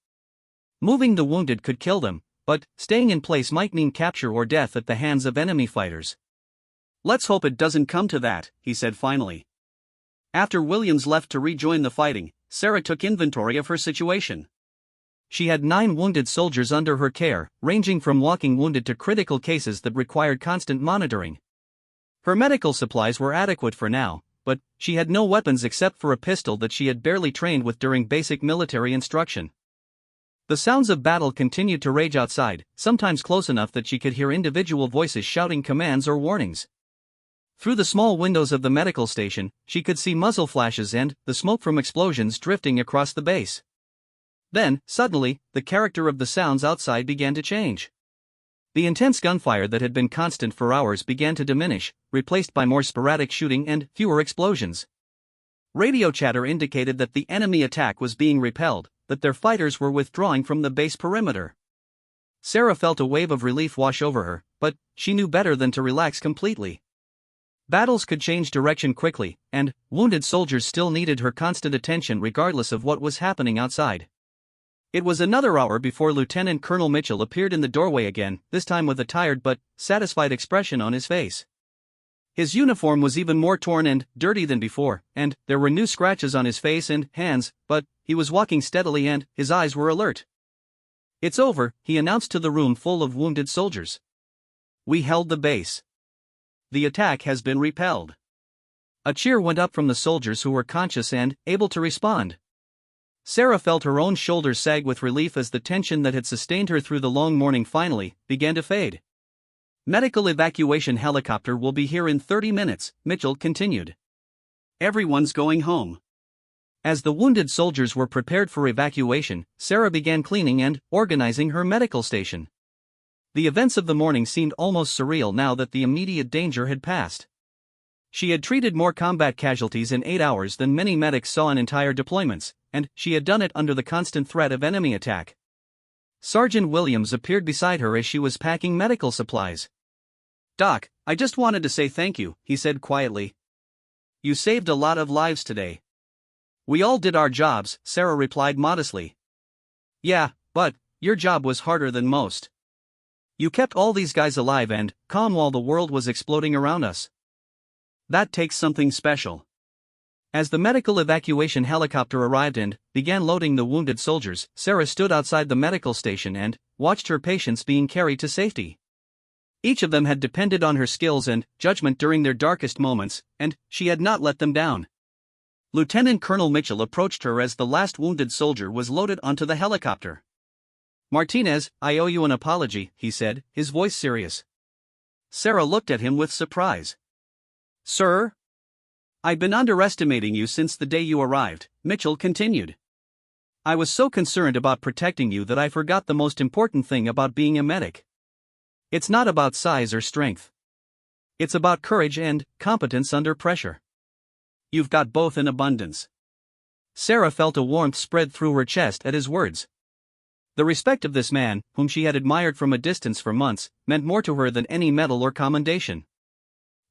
A: Moving the wounded could kill them, but staying in place might mean capture or death at the hands of enemy fighters. "Let's hope it doesn't come to that," he said finally. After Williams left to rejoin the fighting, Sarah took inventory of her situation. She had 9 wounded soldiers under her care, ranging from walking wounded to critical cases that required constant monitoring. Her medical supplies were adequate for now, but she had no weapons except for a pistol that she had barely trained with during basic military instruction. The sounds of battle continued to rage outside, sometimes close enough that she could hear individual voices shouting commands or warnings. Through the small windows of the medical station, she could see muzzle flashes and the smoke from explosions drifting across the base. Then, suddenly, the character of the sounds outside began to change. The intense gunfire that had been constant for hours began to diminish, replaced by more sporadic shooting and fewer explosions. Radio chatter indicated that the enemy attack was being repelled, that their fighters were withdrawing from the base perimeter. Sarah felt a wave of relief wash over her, but she knew better than to relax completely. Battles could change direction quickly, and wounded soldiers still needed her constant attention regardless of what was happening outside. It was another hour before Lieutenant Colonel Mitchell appeared in the doorway again, this time with a tired but satisfied expression on his face. His uniform was even more torn and dirty than before, and there were new scratches on his face and hands, but he was walking steadily and his eyes were alert. "It's over," he announced to the room full of wounded soldiers. "We held the base. The attack has been repelled." A cheer went up from the soldiers who were conscious and able to respond. Sarah felt her own shoulders sag with relief as the tension that had sustained her through the long morning finally began to fade. "Medical evacuation helicopter will be here in 30 minutes, Mitchell continued. "Everyone's going home." As the wounded soldiers were prepared for evacuation, Sarah began cleaning and organizing her medical station. The events of the morning seemed almost surreal now that the immediate danger had passed. She had treated more combat casualties in 8 hours than many medics saw in entire deployments, and she had done it under the constant threat of enemy attack. Sergeant Williams appeared beside her as she was packing medical supplies. "Doc, I just wanted to say thank you," he said quietly. "You saved a lot of lives today." "We all did our jobs," Sarah replied modestly. "Yeah, but your job was harder than most. You kept all these guys alive and calm while the world was exploding around us. That takes something special." As the medical evacuation helicopter arrived and began loading the wounded soldiers, Sarah stood outside the medical station and watched her patients being carried to safety. Each of them had depended on her skills and judgment during their darkest moments, and she had not let them down. Lieutenant Colonel Mitchell approached her as the last wounded soldier was loaded onto the helicopter. "Martinez, I owe you an apology," he said, his voice serious. Sarah looked at him with surprise. "Sir?" "I've been underestimating you since the day you arrived," Mitchell continued. "I was so concerned about protecting you that I forgot the most important thing about being a medic. It's not about size or strength. It's about courage and competence under pressure. You've got both in abundance." Sarah felt a warmth spread through her chest at his words. The respect of this man, whom she had admired from a distance for months, meant more to her than any medal or commendation.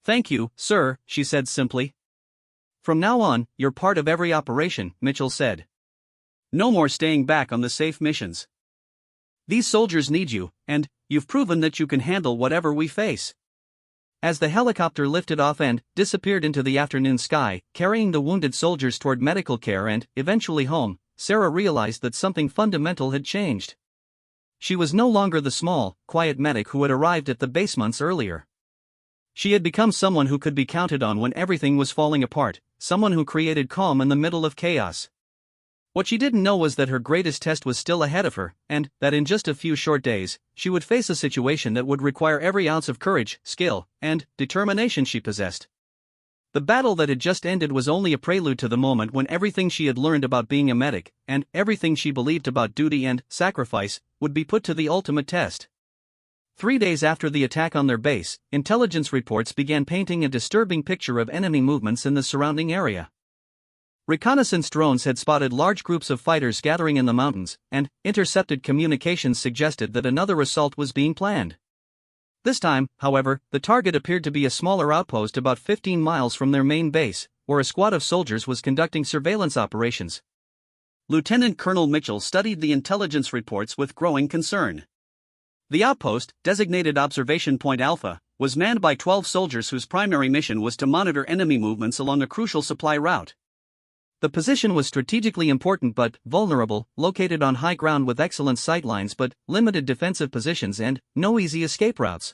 A: "Thank you, sir," she said simply. "From now on, you're part of every operation," Mitchell said. "No more staying back on the safe missions. These soldiers need you, and you've proven that you can handle whatever we face." As the helicopter lifted off and disappeared into the afternoon sky, carrying the wounded soldiers toward medical care and, eventually, home, Sarah realized that something fundamental had changed. She was no longer the small, quiet medic who had arrived at the base months earlier. She had become someone who could be counted on when everything was falling apart, someone who created calm in the middle of chaos. What she didn't know was that her greatest test was still ahead of her, and that in just a few short days, she would face a situation that would require every ounce of courage, skill, and determination she possessed. The battle that had just ended was only a prelude to the moment when everything she had learned about being a medic, and everything she believed about duty and sacrifice, would be put to the ultimate test. 3 days after the attack on their base, intelligence reports began painting a disturbing picture of enemy movements in the surrounding area. Reconnaissance drones had spotted large groups of fighters gathering in the mountains, and intercepted communications suggested that another assault was being planned. This time, however, the target appeared to be a smaller outpost about 15 miles from their main base, where a squad of soldiers was conducting surveillance operations. Lieutenant Colonel Mitchell studied the intelligence reports with growing concern. The outpost, designated Observation Point Alpha, was manned by 12 soldiers whose primary mission was to monitor enemy movements along a crucial supply route. The position was strategically important but vulnerable, located on high ground with excellent sightlines but limited defensive positions and no easy escape routes.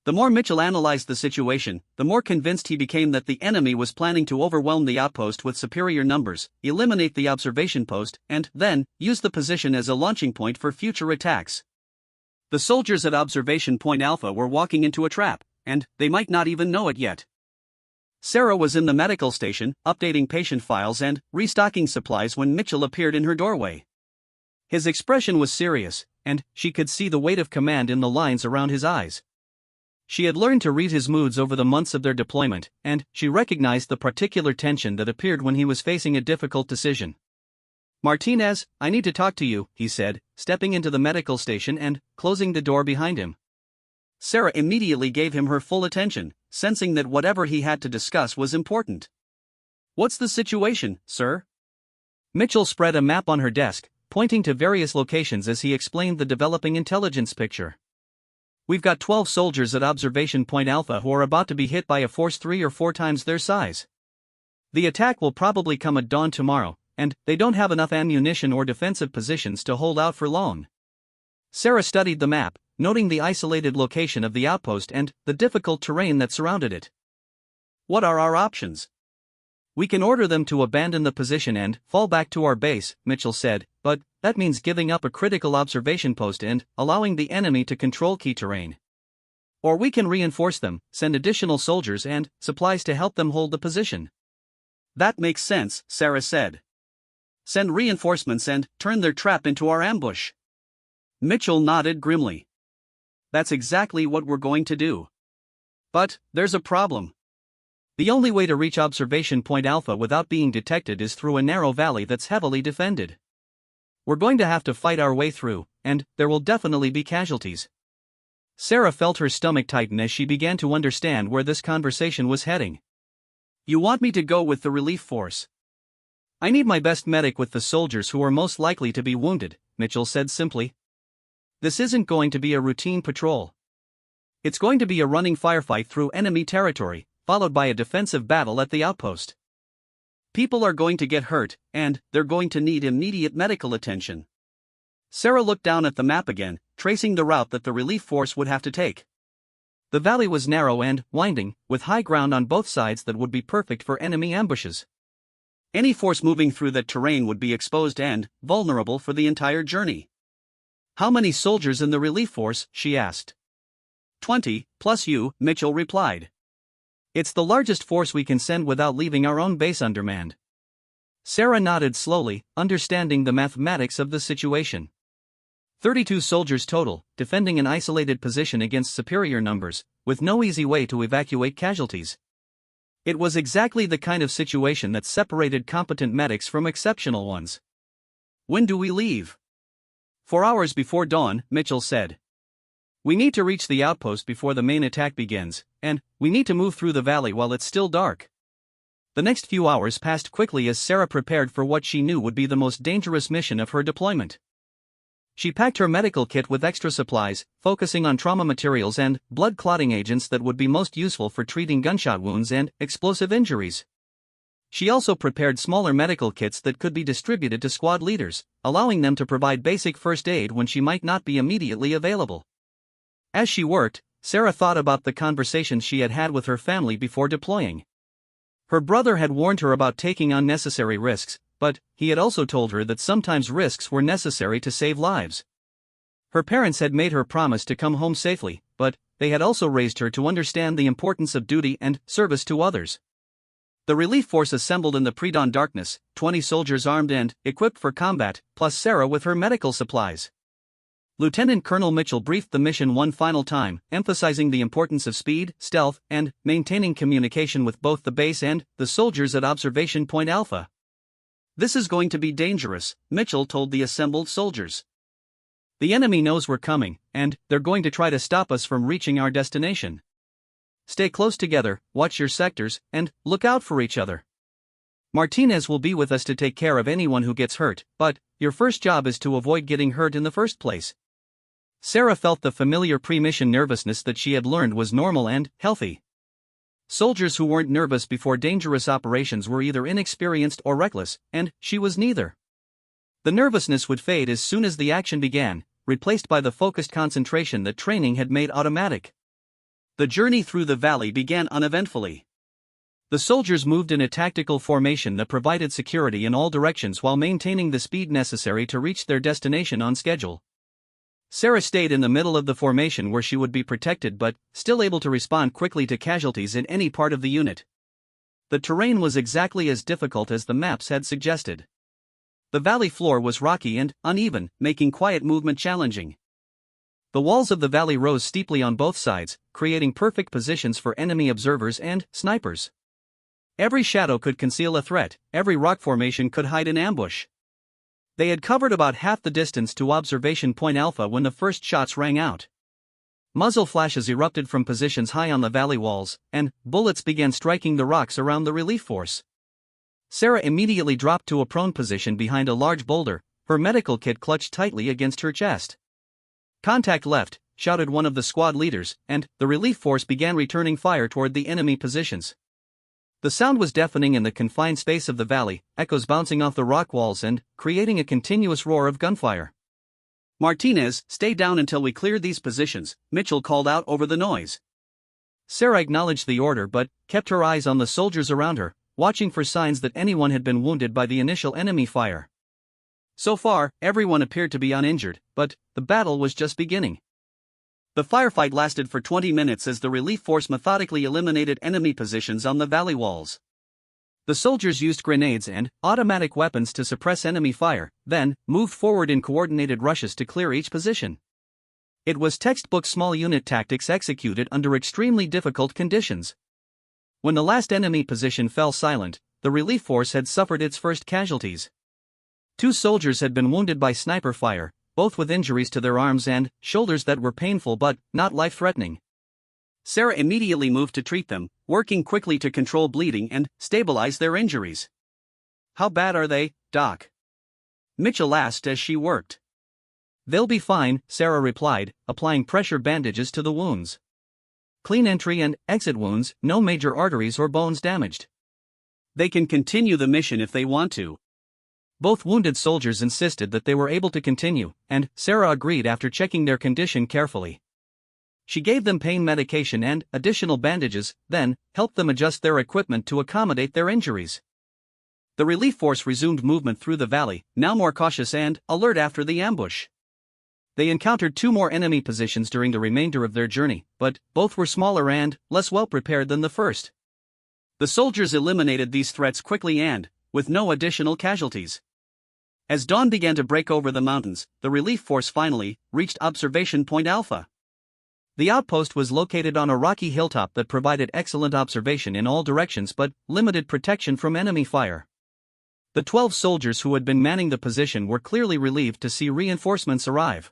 A: The more Mitchell analyzed the situation, the more convinced he became that the enemy was planning to overwhelm the outpost with superior numbers, eliminate the observation post, and then use the position as a launching point for future attacks. The soldiers at Observation Point Alpha were walking into a trap, and they might not even know it yet. Sarah was in the medical station, updating patient files and restocking supplies when Mitchell appeared in her doorway. His expression was serious, and she could see the weight of command in the lines around his eyes. She had learned to read his moods over the months of their deployment, and she recognized the particular tension that appeared when he was facing a difficult decision. "Martinez, I need to talk to you," he said, stepping into the medical station and closing the door behind him. Sarah immediately gave him her full attention, sensing that whatever he had to discuss was important. "What's the situation, sir?" Mitchell spread a map on her desk, pointing to various locations as he explained the developing intelligence picture. "We've got 12 soldiers at Observation Point Alpha who are about to be hit by a force 3 or 4 times their size. The attack will probably come at dawn tomorrow, and they don't have enough ammunition or defensive positions to hold out for long." Sarah studied the map, noting the isolated location of the outpost and the difficult terrain that surrounded it. "What are our options?" "We can order them to abandon the position and fall back to our base," Mitchell said, "but that means giving up a critical observation post and allowing the enemy to control key terrain. Or we can reinforce them, send additional soldiers and supplies to help them hold the position." "That makes sense," Sarah said. "Send reinforcements and turn their trap into our ambush." Mitchell nodded grimly. "That's exactly what we're going to do. But there's a problem. The only way to reach Observation Point Alpha without being detected is through a narrow valley that's heavily defended. We're going to have to fight our way through, and there will definitely be casualties." Sarah felt her stomach tighten as she began to understand where this conversation was heading. "You want me to go with the relief force?" "I need my best medic with the soldiers who are most likely to be wounded," Mitchell said simply. "This isn't going to be a routine patrol. It's going to be a running firefight through enemy territory, followed by a defensive battle at the outpost. People are going to get hurt, and they're going to need immediate medical attention." Sarah looked down at the map again, tracing the route that the relief force would have to take. The valley was narrow and winding, with high ground on both sides that would be perfect for enemy ambushes. Any force moving through that terrain would be exposed and vulnerable for the entire journey. "How many soldiers in the relief force?" she asked. 20, plus you," Mitchell replied. "It's the largest force we can send without leaving our own base undermanned." Sarah nodded slowly, understanding the mathematics of the situation. 32 soldiers total, defending an isolated position against superior numbers, with no easy way to evacuate casualties. It was exactly the kind of situation that separated competent medics from exceptional ones. "When do we leave?" 4 hours before dawn, Mitchell said. We need to reach the outpost before the main attack begins, and we need to move through the valley while it's still dark. The next few hours passed quickly as Sarah prepared for what she knew would be the most dangerous mission of her deployment. She packed her medical kit with extra supplies, focusing on trauma materials and blood clotting agents that would be most useful for treating gunshot wounds and explosive injuries. She also prepared smaller medical kits that could be distributed to squad leaders, allowing them to provide basic first aid when she might not be immediately available. As she worked, Sarah thought about the conversations she had had with her family before deploying. Her brother had warned her about taking unnecessary risks, but he had also told her that sometimes risks were necessary to save lives. Her parents had made her promise to come home safely, but they had also raised her to understand the importance of duty and service to others. The relief force assembled in the pre-dawn darkness, 20 soldiers armed and equipped for combat, plus Sarah with her medical supplies. Lieutenant Colonel Mitchell briefed the mission one final time, emphasizing the importance of speed, stealth, and maintaining communication with both the base and the soldiers at Observation Point Alpha. This is going to be dangerous, Mitchell told the assembled soldiers. The enemy knows we're coming, and they're going to try to stop us from reaching our destination. Stay close together, watch your sectors, and look out for each other. Martinez will be with us to take care of anyone who gets hurt, but your first job is to avoid getting hurt in the first place. Sarah felt the familiar pre-mission nervousness that she had learned was normal and healthy. Soldiers who weren't nervous before dangerous operations were either inexperienced or reckless, and she was neither. The nervousness would fade as soon as the action began, replaced by the focused concentration that training had made automatic. The journey through the valley began uneventfully. The soldiers moved in a tactical formation that provided security in all directions while maintaining the speed necessary to reach their destination on schedule. Sarah stayed in the middle of the formation where she would be protected but still able to respond quickly to casualties in any part of the unit. The terrain was exactly as difficult as the maps had suggested. The valley floor was rocky and uneven, making quiet movement challenging. The walls of the valley rose steeply on both sides, creating perfect positions for enemy observers and snipers. Every shadow could conceal a threat, every rock formation could hide an ambush. They had covered about half the distance to Observation Point Alpha when the first shots rang out. Muzzle flashes erupted from positions high on the valley walls, and bullets began striking the rocks around the relief force. Sarah immediately dropped to a prone position behind a large boulder, her medical kit clutched tightly against her chest. "Contact left," shouted one of the squad leaders, and the relief force began returning fire toward the enemy positions. The sound was deafening in the confined space of the valley, echoes bouncing off the rock walls and creating a continuous roar of gunfire. "Martinez, stay down until we clear these positions," Mitchell called out over the noise. Sarah acknowledged the order but kept her eyes on the soldiers around her, watching for signs that anyone had been wounded by the initial enemy fire. So far, everyone appeared to be uninjured, but the battle was just beginning. The firefight lasted for 20 minutes as the relief force methodically eliminated enemy positions on the valley walls. The soldiers used grenades and automatic weapons to suppress enemy fire, then moved forward in coordinated rushes to clear each position. It was textbook small unit tactics executed under extremely difficult conditions. When the last enemy position fell silent, the relief force had suffered its first casualties. 2 soldiers had been wounded by sniper fire, both with injuries to their arms and shoulders that were painful but not life-threatening. Sarah immediately moved to treat them, working quickly to control bleeding and stabilize their injuries. "How bad are they, Doc?" Mitchell asked as she worked. "They'll be fine," Sarah replied, applying pressure bandages to the wounds. "Clean entry and exit wounds, no major arteries or bones damaged. They can continue the mission if they want to." Both wounded soldiers insisted that they were able to continue, and Sarah agreed after checking their condition carefully. She gave them pain medication and additional bandages, then helped them adjust their equipment to accommodate their injuries. The relief force resumed movement through the valley, now more cautious and alert after the ambush. They encountered 2 more enemy positions during the remainder of their journey, but both were smaller and less well prepared than the first. The soldiers eliminated these threats quickly and with no additional casualties. As dawn began to break over the mountains, the relief force finally reached Observation Point Alpha. The outpost was located on a rocky hilltop that provided excellent observation in all directions but limited protection from enemy fire. The 12 soldiers who had been manning the position were clearly relieved to see reinforcements arrive.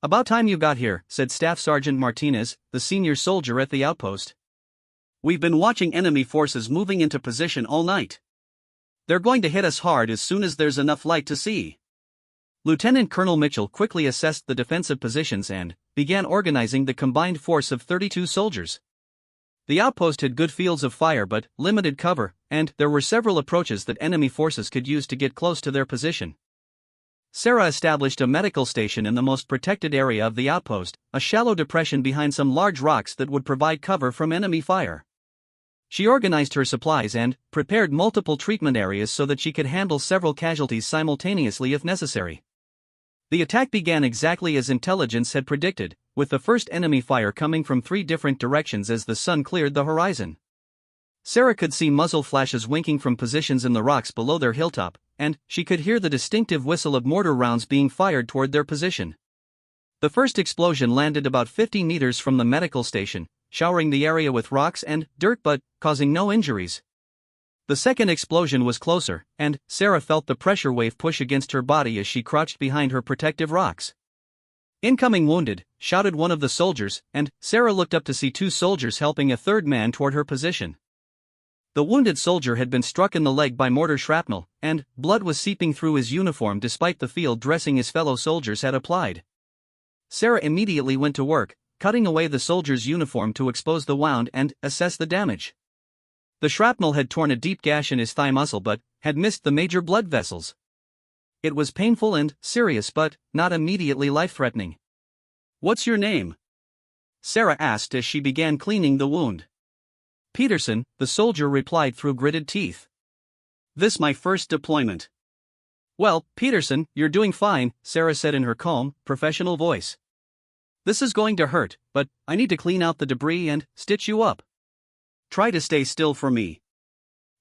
A: "About time you got here," said Staff Sergeant Martinez, the senior soldier at the outpost. "We've been watching enemy forces moving into position all night. They're going to hit us hard as soon as there's enough light to see." Lieutenant Colonel Mitchell quickly assessed the defensive positions and began organizing the combined force of 32 soldiers. The outpost had good fields of fire but limited cover, and there were several approaches that enemy forces could use to get close to their position. Sarah established a medical station in the most protected area of the outpost, a shallow depression behind some large rocks that would provide cover from enemy fire. She organized her supplies and prepared multiple treatment areas so that she could handle several casualties simultaneously if necessary. The attack began exactly as intelligence had predicted, with the first enemy fire coming from 3 different directions as the sun cleared the horizon. Sarah could see muzzle flashes winking from positions in the rocks below their hilltop, and she could hear the distinctive whistle of mortar rounds being fired toward their position. The first explosion landed about 50 meters from the medical station, showering the area with rocks and dirt but causing no injuries. The second explosion was closer, and Sarah felt the pressure wave push against her body as she crouched behind her protective rocks. "Incoming wounded," shouted one of the soldiers, and Sarah looked up to see 2 soldiers helping a third man toward her position. The wounded soldier had been struck in the leg by mortar shrapnel, and blood was seeping through his uniform despite the field dressing his fellow soldiers had applied. Sarah immediately went to work, cutting away the soldier's uniform to expose the wound and assess the damage. The shrapnel had torn a deep gash in his thigh muscle but had missed the major blood vessels. It was painful and serious but not immediately life-threatening. "What's your name?" Sarah asked as she began cleaning the wound. "Peterson," the soldier replied through gritted teeth. "This my first deployment." "Well, Peterson, you're doing fine," Sarah said in her calm, professional voice. "This is going to hurt, but I need to clean out the debris and stitch you up. Try to stay still for me."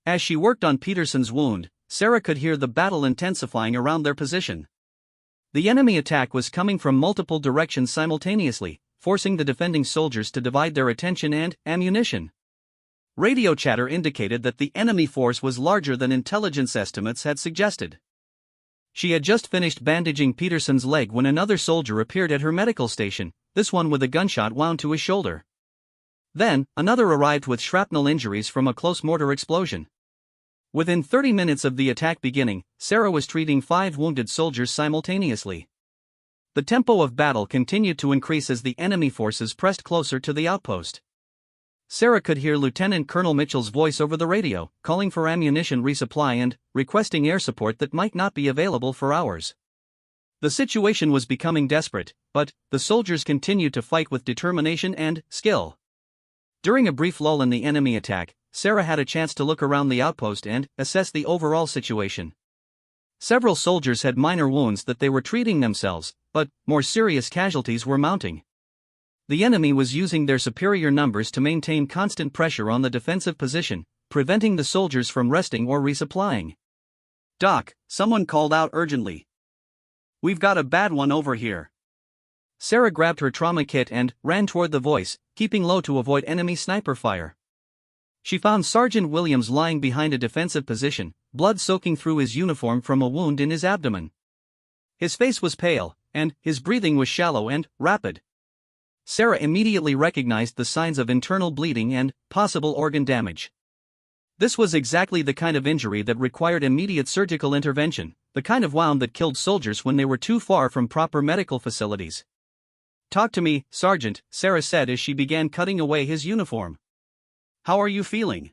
A: As she worked on Peterson's wound, Sarah could hear the battle intensifying around their position. The enemy attack was coming from multiple directions simultaneously, forcing the defending soldiers to divide their attention and ammunition. Radio chatter indicated that the enemy force was larger than intelligence estimates had suggested. She had just finished bandaging Peterson's leg when another soldier appeared at her medical station, this one with a gunshot wound to his shoulder. Then, another arrived with shrapnel injuries from a close mortar explosion. Within 30 minutes of the attack beginning, Sarah was treating 5 wounded soldiers simultaneously. The tempo of battle continued to increase as the enemy forces pressed closer to the outpost. Sarah could hear Lieutenant Colonel Mitchell's voice over the radio, calling for ammunition resupply and requesting air support that might not be available for hours. The situation was becoming desperate, but the soldiers continued to fight with determination and skill. During a brief lull in the enemy attack, Sarah had a chance to look around the outpost and assess the overall situation. Several soldiers had minor wounds that they were treating themselves, but more serious casualties were mounting. The enemy was using their superior numbers to maintain constant pressure on the defensive position, preventing the soldiers from resting or resupplying. "Doc," someone called out urgently. "We've got a bad one over here." Sarah grabbed her trauma kit and ran toward the voice, keeping low to avoid enemy sniper fire. She found Sergeant Williams lying behind a defensive position, blood soaking through his uniform from a wound in his abdomen. His face was pale, and his breathing was shallow and rapid. Sarah immediately recognized the signs of internal bleeding and possible organ damage. This was exactly the kind of injury that required immediate surgical intervention, the kind of wound that killed soldiers when they were too far from proper medical facilities. "Talk to me, Sergeant," Sarah said as she began cutting away his uniform. "How are you feeling?"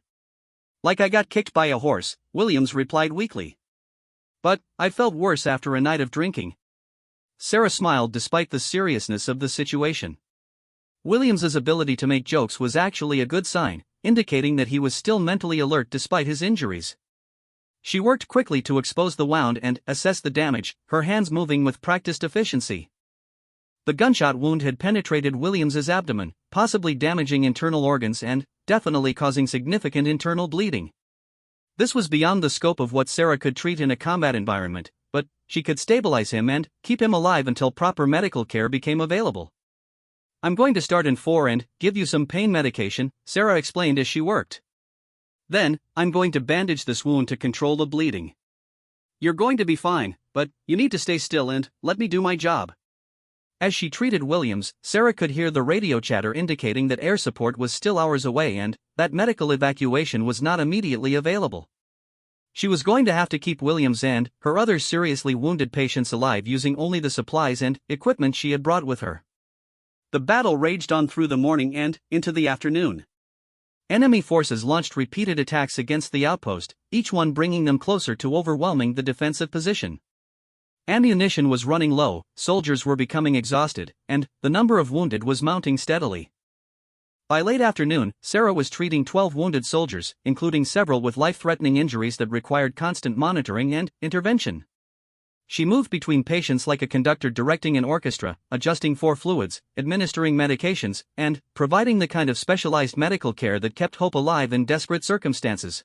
A: "Like I got kicked by a horse," Williams replied weakly. "But I felt worse after a night of drinking." Sarah smiled despite the seriousness of the situation. Williams's ability to make jokes was actually a good sign, indicating that he was still mentally alert despite his injuries. She worked quickly to expose the wound and assess the damage, her hands moving with practiced efficiency. The gunshot wound had penetrated Williams's abdomen, possibly damaging internal organs and definitely causing significant internal bleeding. This was beyond the scope of what Sarah could treat in a combat environment, but she could stabilize him and keep him alive until proper medical care became available. "I'm going to start in 4 and give you some pain medication," Sarah explained as she worked. "Then, I'm going to bandage this wound to control the bleeding. You're going to be fine, but you need to stay still and let me do my job. As she treated Williams, Sarah could hear the radio chatter indicating that air support was still hours away and that medical evacuation was not immediately available. She was going to have to keep Williams and her other seriously wounded patients alive using only the supplies and equipment she had brought with her. The battle raged on through the morning and into the afternoon. Enemy forces launched repeated attacks against the outpost, each one bringing them closer to overwhelming the defensive position. Ammunition was running low, soldiers were becoming exhausted, and the number of wounded was mounting steadily. By late afternoon, Sarah was treating 12 wounded soldiers, including several with life-threatening injuries that required constant monitoring and intervention. She moved between patients like a conductor directing an orchestra, adjusting for fluids, administering medications, and providing the kind of specialized medical care that kept hope alive in desperate circumstances.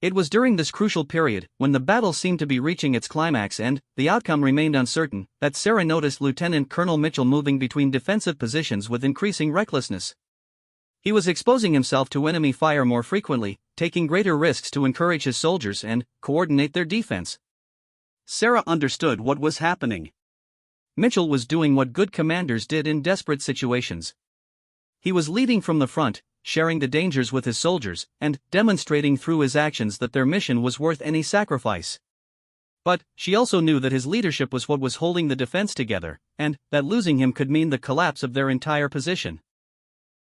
A: It was during this crucial period, when the battle seemed to be reaching its climax and the outcome remained uncertain, that Sarah noticed Lieutenant Colonel Mitchell moving between defensive positions with increasing recklessness. He was exposing himself to enemy fire more frequently, taking greater risks to encourage his soldiers and coordinate their defense. Sarah understood what was happening. Mitchell was doing what good commanders did in desperate situations. He was leading from the front, sharing the dangers with his soldiers, and demonstrating through his actions that their mission was worth any sacrifice. But she also knew that his leadership was what was holding the defense together, and that losing him could mean the collapse of their entire position.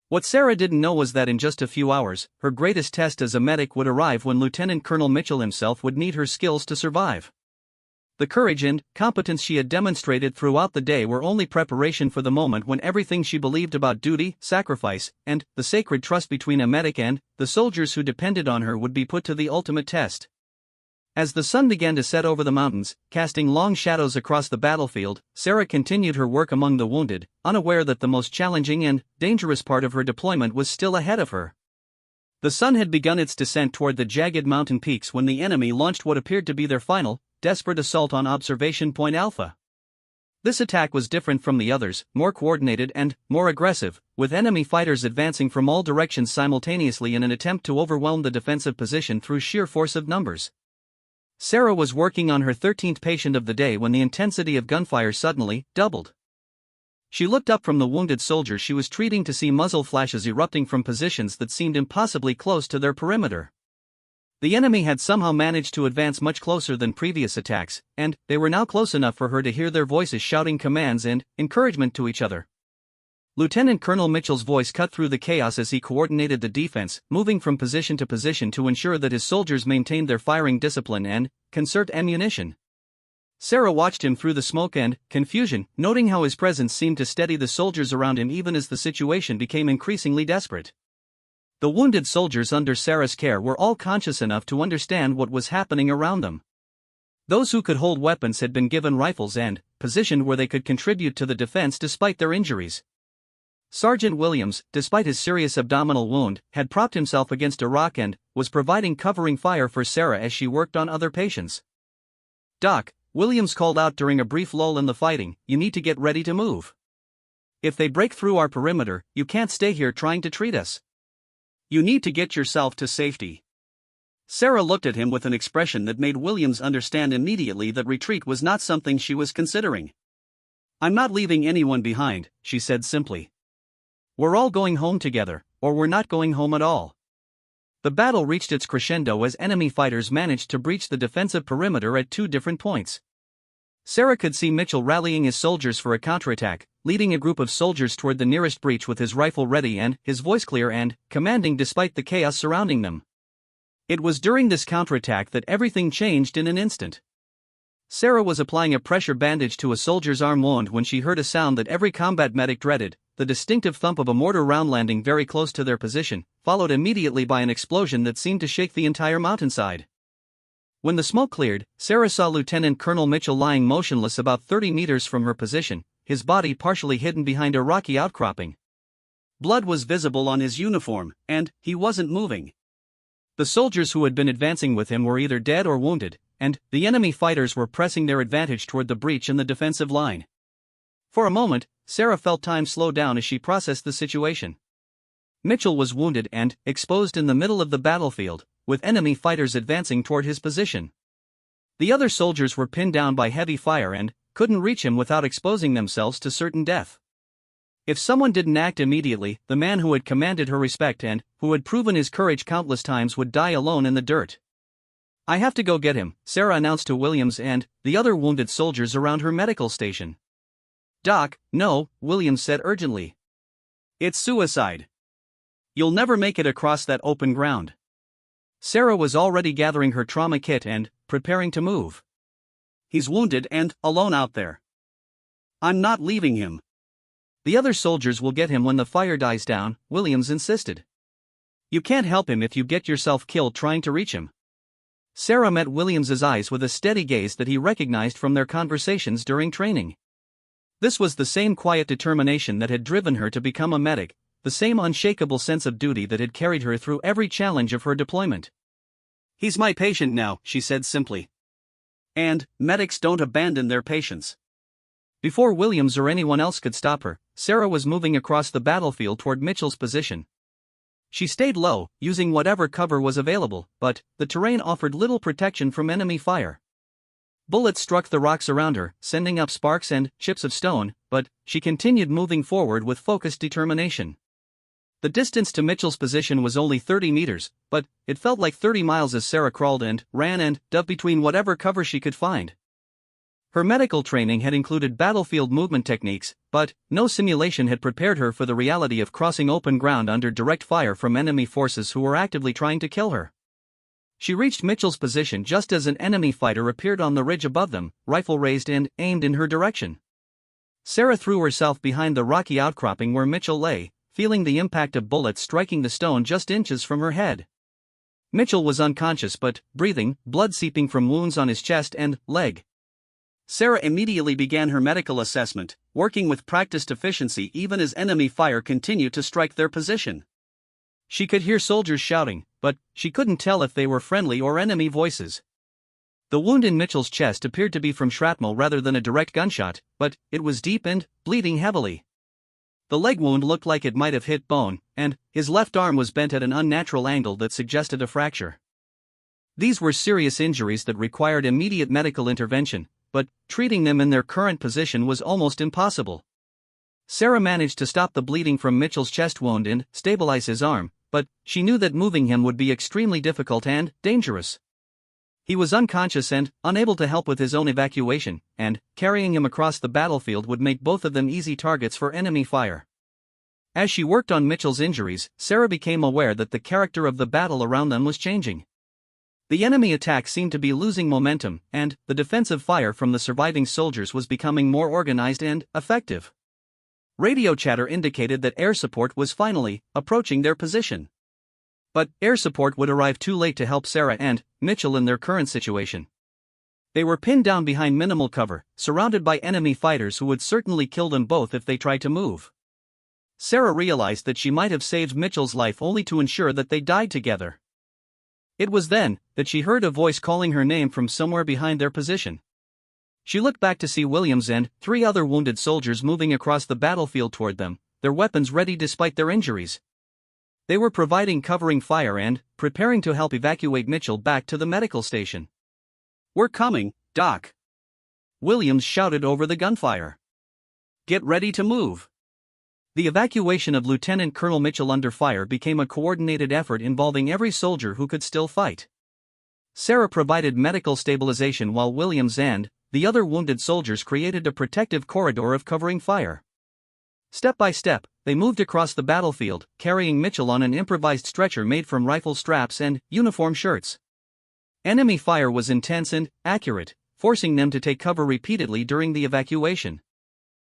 A: What Sarah didn't know was that in just a few hours, her greatest test as a medic would arrive when Lieutenant Colonel Mitchell himself would need her skills to survive. The courage and competence she had demonstrated throughout the day were only preparation for the moment when everything she believed about duty, sacrifice, and the sacred trust between a medic and the soldiers who depended on her would be put to the ultimate test. As the sun began to set over the mountains, casting long shadows across the battlefield, Sarah continued her work among the wounded, unaware that the most challenging and dangerous part of her deployment was still ahead of her. The sun had begun its descent toward the jagged mountain peaks when the enemy launched what appeared to be their final, desperate assault on Observation Point Alpha. This attack was different from the others, more coordinated and more aggressive, with enemy fighters advancing from all directions simultaneously in an attempt to overwhelm the defensive position through sheer force of numbers. Sarah was working on her 13th patient of the day when the intensity of gunfire suddenly doubled. She looked up from the wounded soldier she was treating to see muzzle flashes erupting from positions that seemed impossibly close to their perimeter. The enemy had somehow managed to advance much closer than previous attacks, and they were now close enough for her to hear their voices shouting commands and encouragement to each other. Lieutenant Colonel Mitchell's voice cut through the chaos as he coordinated the defense, moving from position to position to ensure that his soldiers maintained their firing discipline and conserved ammunition. Sarah watched him through the smoke and confusion, noting how his presence seemed to steady the soldiers around him even as the situation became increasingly desperate. The wounded soldiers under Sarah's care were all conscious enough to understand what was happening around them. Those who could hold weapons had been given rifles and positioned where they could contribute to the defense despite their injuries. Sergeant Williams, despite his serious abdominal wound, had propped himself against a rock and was providing covering fire for Sarah as she worked on other patients. "Doc," Williams called out during a brief lull in the fighting, "you need to get ready to move. If they break through our perimeter, you can't stay here trying to treat us. You need to get yourself to safety." Sarah looked at him with an expression that made Williams understand immediately that retreat was not something she was considering. "I'm not leaving anyone behind," she said simply. "We're all going home together, or we're not going home at all." The battle reached its crescendo as enemy fighters managed to breach the defensive perimeter at two different points. Sarah could see Mitchell rallying his soldiers for a counterattack, leading a group of soldiers toward the nearest breach with his rifle ready and his voice clear and commanding despite the chaos surrounding them. It was during this counterattack that everything changed in an instant. Sarah was applying a pressure bandage to a soldier's arm wound when she heard a sound that every combat medic dreaded, the distinctive thump of a mortar round landing very close to their position, followed immediately by an explosion that seemed to shake the entire mountainside. When the smoke cleared, Sarah saw Lieutenant Colonel Mitchell lying motionless about 30 meters from her position, his body partially hidden behind a rocky outcropping. Blood was visible on his uniform, and he wasn't moving. The soldiers who had been advancing with him were either dead or wounded, and the enemy fighters were pressing their advantage toward the breach in the defensive line. For a moment, Sarah felt time slow down as she processed the situation. Mitchell was wounded and exposed in the middle of the battlefield, with enemy fighters advancing toward his position. The other soldiers were pinned down by heavy fire and couldn't reach him without exposing themselves to certain death. If someone didn't act immediately, the man who had commanded her respect and who had proven his courage countless times would die alone in the dirt. "I have to go get him," Sarah announced to Williams and the other wounded soldiers around her medical station. "Doc, no," Williams said urgently. "It's suicide. You'll never make it across that open ground." Sarah was already gathering her trauma kit and preparing to move. "He's wounded and alone out there. I'm not leaving him." "The other soldiers will get him when the fire dies down," Williams insisted. "You can't help him if you get yourself killed trying to reach him." Sarah met Williams's eyes with a steady gaze that he recognized from their conversations during training. This was the same quiet determination that had driven her to become a medic, the same unshakable sense of duty that had carried her through every challenge of her deployment. "He's my patient now," she said simply. "And medics don't abandon their patients." Before Williams or anyone else could stop her, Sarah was moving across the battlefield toward Mitchell's position. She stayed low, using whatever cover was available, but the terrain offered little protection from enemy fire. Bullets struck the rocks around her, sending up sparks and chips of stone, but she continued moving forward with focused determination. The distance to Mitchell's position was only 30 meters, but it felt like 30 miles as Sarah crawled and ran and dove between whatever cover she could find. Her medical training had included battlefield movement techniques, but no simulation had prepared her for the reality of crossing open ground under direct fire from enemy forces who were actively trying to kill her. She reached Mitchell's position just as an enemy fighter appeared on the ridge above them, rifle raised and aimed in her direction. Sarah threw herself behind the rocky outcropping where Mitchell lay, feeling the impact of bullets striking the stone just inches from her head. Mitchell was unconscious but breathing, blood seeping from wounds on his chest and leg. Sarah immediately began her medical assessment, working with practiced efficiency even as enemy fire continued to strike their position. She could hear soldiers shouting, but she couldn't tell if they were friendly or enemy voices. The wound in Mitchell's chest appeared to be from shrapnel rather than a direct gunshot, but it was deep and bleeding heavily. The leg wound looked like it might have hit bone, and his left arm was bent at an unnatural angle that suggested a fracture. These were serious injuries that required immediate medical intervention, but treating them in their current position was almost impossible. Sarah managed to stop the bleeding from Mitchell's chest wound and stabilize his arm, but she knew that moving him would be extremely difficult and dangerous. He was unconscious and unable to help with his own evacuation, and carrying him across the battlefield would make both of them easy targets for enemy fire. As she worked on Mitchell's injuries, Sarah became aware that the character of the battle around them was changing. The enemy attack seemed to be losing momentum, and the defensive fire from the surviving soldiers was becoming more organized and effective. Radio chatter indicated that air support was finally approaching their position. But air support would arrive too late to help Sarah and Mitchell in their current situation. They were pinned down behind minimal cover, surrounded by enemy fighters who would certainly kill them both if they tried to move. Sarah realized that she might have saved Mitchell's life only to ensure that they died together. It was then that she heard a voice calling her name from somewhere behind their position. She looked back to see Williams and 3 other wounded soldiers moving across the battlefield toward them, their weapons ready despite their injuries. They were providing covering fire and preparing to help evacuate Mitchell back to the medical station. "We're coming, Doc," Williams shouted over the gunfire. "Get ready to move." The evacuation of Lieutenant Colonel Mitchell under fire became a coordinated effort involving every soldier who could still fight. Sarah provided medical stabilization while Williams and the other wounded soldiers created a protective corridor of covering fire. Step by step, they moved across the battlefield, carrying Mitchell on an improvised stretcher made from rifle straps and uniform shirts. Enemy fire was intense and accurate, forcing them to take cover repeatedly during the evacuation.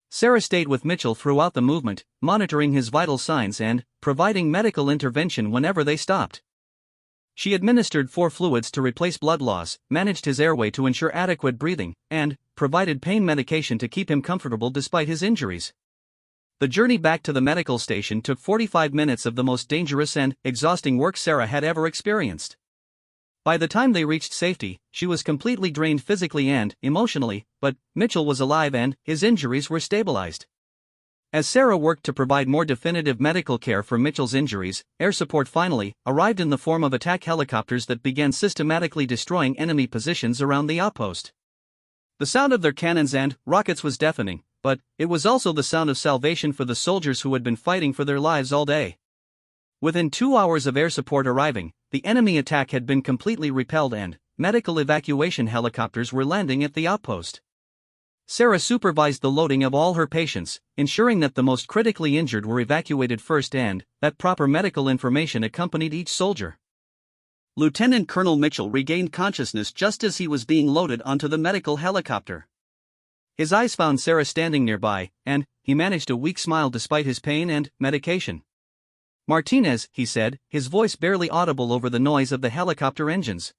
A: Sarah stayed with Mitchell throughout the movement, monitoring his vital signs and providing medical intervention whenever they stopped. She administered 4 fluids to replace blood loss, managed his airway to ensure adequate breathing, and provided pain medication to keep him comfortable despite his injuries. The journey back to the medical station took 45 minutes of the most dangerous and exhausting work Sarah had ever experienced. By the time they reached safety, she was completely drained physically and emotionally, but Mitchell was alive and his injuries were stabilized. As Sarah worked to provide more definitive medical care for Mitchell's injuries, air support finally arrived in the form of attack helicopters that began systematically destroying enemy positions around the outpost. The sound of their cannons and rockets was deafening, but it was also the sound of salvation for the soldiers who had been fighting for their lives all day. Within 2 hours of air support arriving, the enemy attack had been completely repelled and medical evacuation helicopters were landing at the outpost. Sarah supervised the loading of all her patients, ensuring that the most critically injured were evacuated first and that proper medical information accompanied each soldier. Lieutenant Colonel Mitchell regained consciousness just as he was being loaded onto the medical helicopter. His eyes found Sarah standing nearby, and he managed a weak smile despite his pain and medication. "Martinez," he said, his voice barely audible over the noise of the helicopter engines.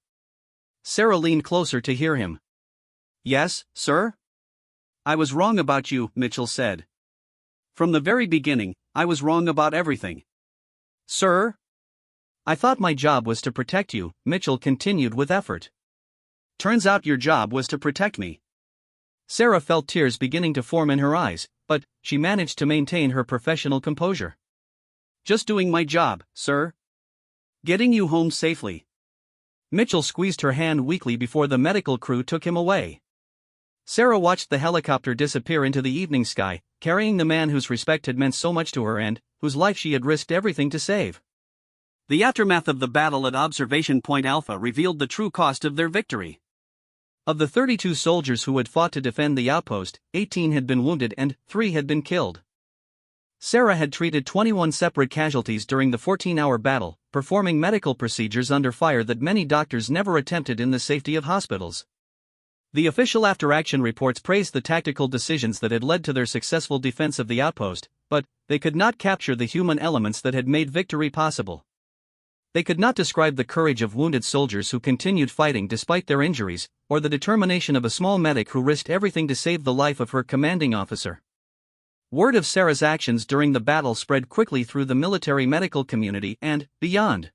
A: Sarah leaned closer to hear him. "Yes, sir?" "I was wrong about you," Mitchell said. "From the very beginning, I was wrong about everything." "Sir?" "I thought my job was to protect you," Mitchell continued with effort. "Turns out your job was to protect me." Sarah felt tears beginning to form in her eyes, but she managed to maintain her professional composure. "Just doing my job, sir. Getting you home safely." Mitchell squeezed her hand weakly before the medical crew took him away. Sarah watched the helicopter disappear into the evening sky, carrying the man whose respect had meant so much to her and whose life she had risked everything to save. The aftermath of the battle at Observation Point Alpha revealed the true cost of their victory. Of the 32 soldiers who had fought to defend the outpost, 18 had been wounded and 3 had been killed. Sarah had treated 21 separate casualties during the 14-hour battle, performing medical procedures under fire that many doctors never attempted in the safety of hospitals. The official after-action reports praised the tactical decisions that had led to their successful defense of the outpost, but they could not capture the human elements that had made victory possible. They could not describe the courage of wounded soldiers who continued fighting despite their injuries, or the determination of a small medic who risked everything to save the life of her commanding officer. Word of Sarah's actions during the battle spread quickly through the military medical community and beyond.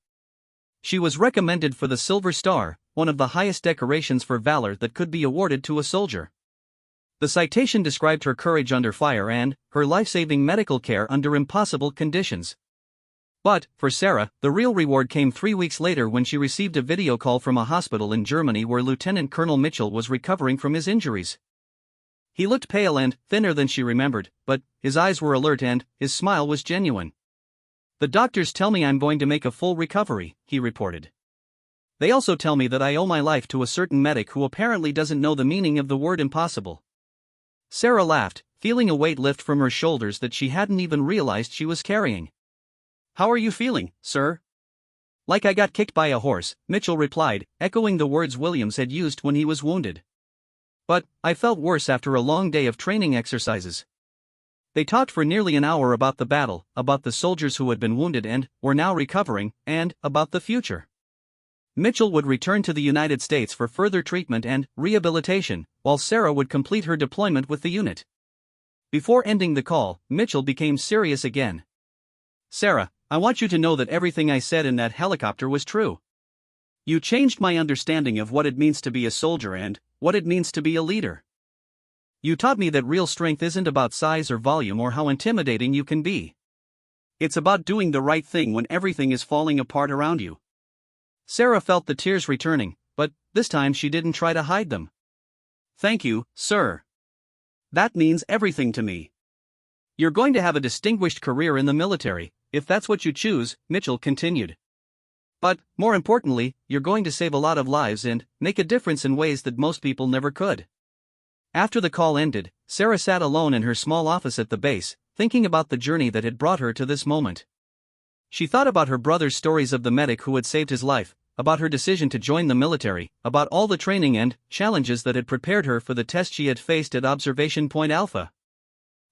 A: She was recommended for the Silver Star, one of the highest decorations for valor that could be awarded to a soldier. The citation described her courage under fire and her life-saving medical care under impossible conditions. But, for Sarah, the real reward came 3 weeks later when she received a video call from a hospital in Germany where Lieutenant Colonel Mitchell was recovering from his injuries. He looked pale and thinner than she remembered, but his eyes were alert and his smile was genuine. "The doctors tell me I'm going to make a full recovery," he reported. "They also tell me that I owe my life to a certain medic who apparently doesn't know the meaning of the word impossible." Sarah laughed, feeling a weight lift from her shoulders that she hadn't even realized she was carrying. "How are you feeling, sir?" "Like I got kicked by a horse," Mitchell replied, echoing the words Williams had used when he was wounded. "But I felt worse after a long day of training exercises." They talked for nearly an hour about the battle, about the soldiers who had been wounded and were now recovering, and about the future. Mitchell would return to the United States for further treatment and rehabilitation, while Sarah would complete her deployment with the unit. Before ending the call, Mitchell became serious again. "Sarah, I want you to know that everything I said in that helicopter was true. You changed my understanding of what it means to be a soldier and what it means to be a leader. You taught me that real strength isn't about size or volume or how intimidating you can be. It's about doing the right thing when everything is falling apart around you." Sarah felt the tears returning, but this time she didn't try to hide them. "Thank you, sir. That means everything to me. You're going to have a distinguished career in the military, if that's what you choose," Mitchell continued. "But, more importantly, you're going to save a lot of lives and make a difference in ways that most people never could." After the call ended, Sarah sat alone in her small office at the base, thinking about the journey that had brought her to this moment. She thought about her brother's stories of the medic who had saved his life, about her decision to join the military, about all the training and challenges that had prepared her for the test she had faced at Observation Point Alpha.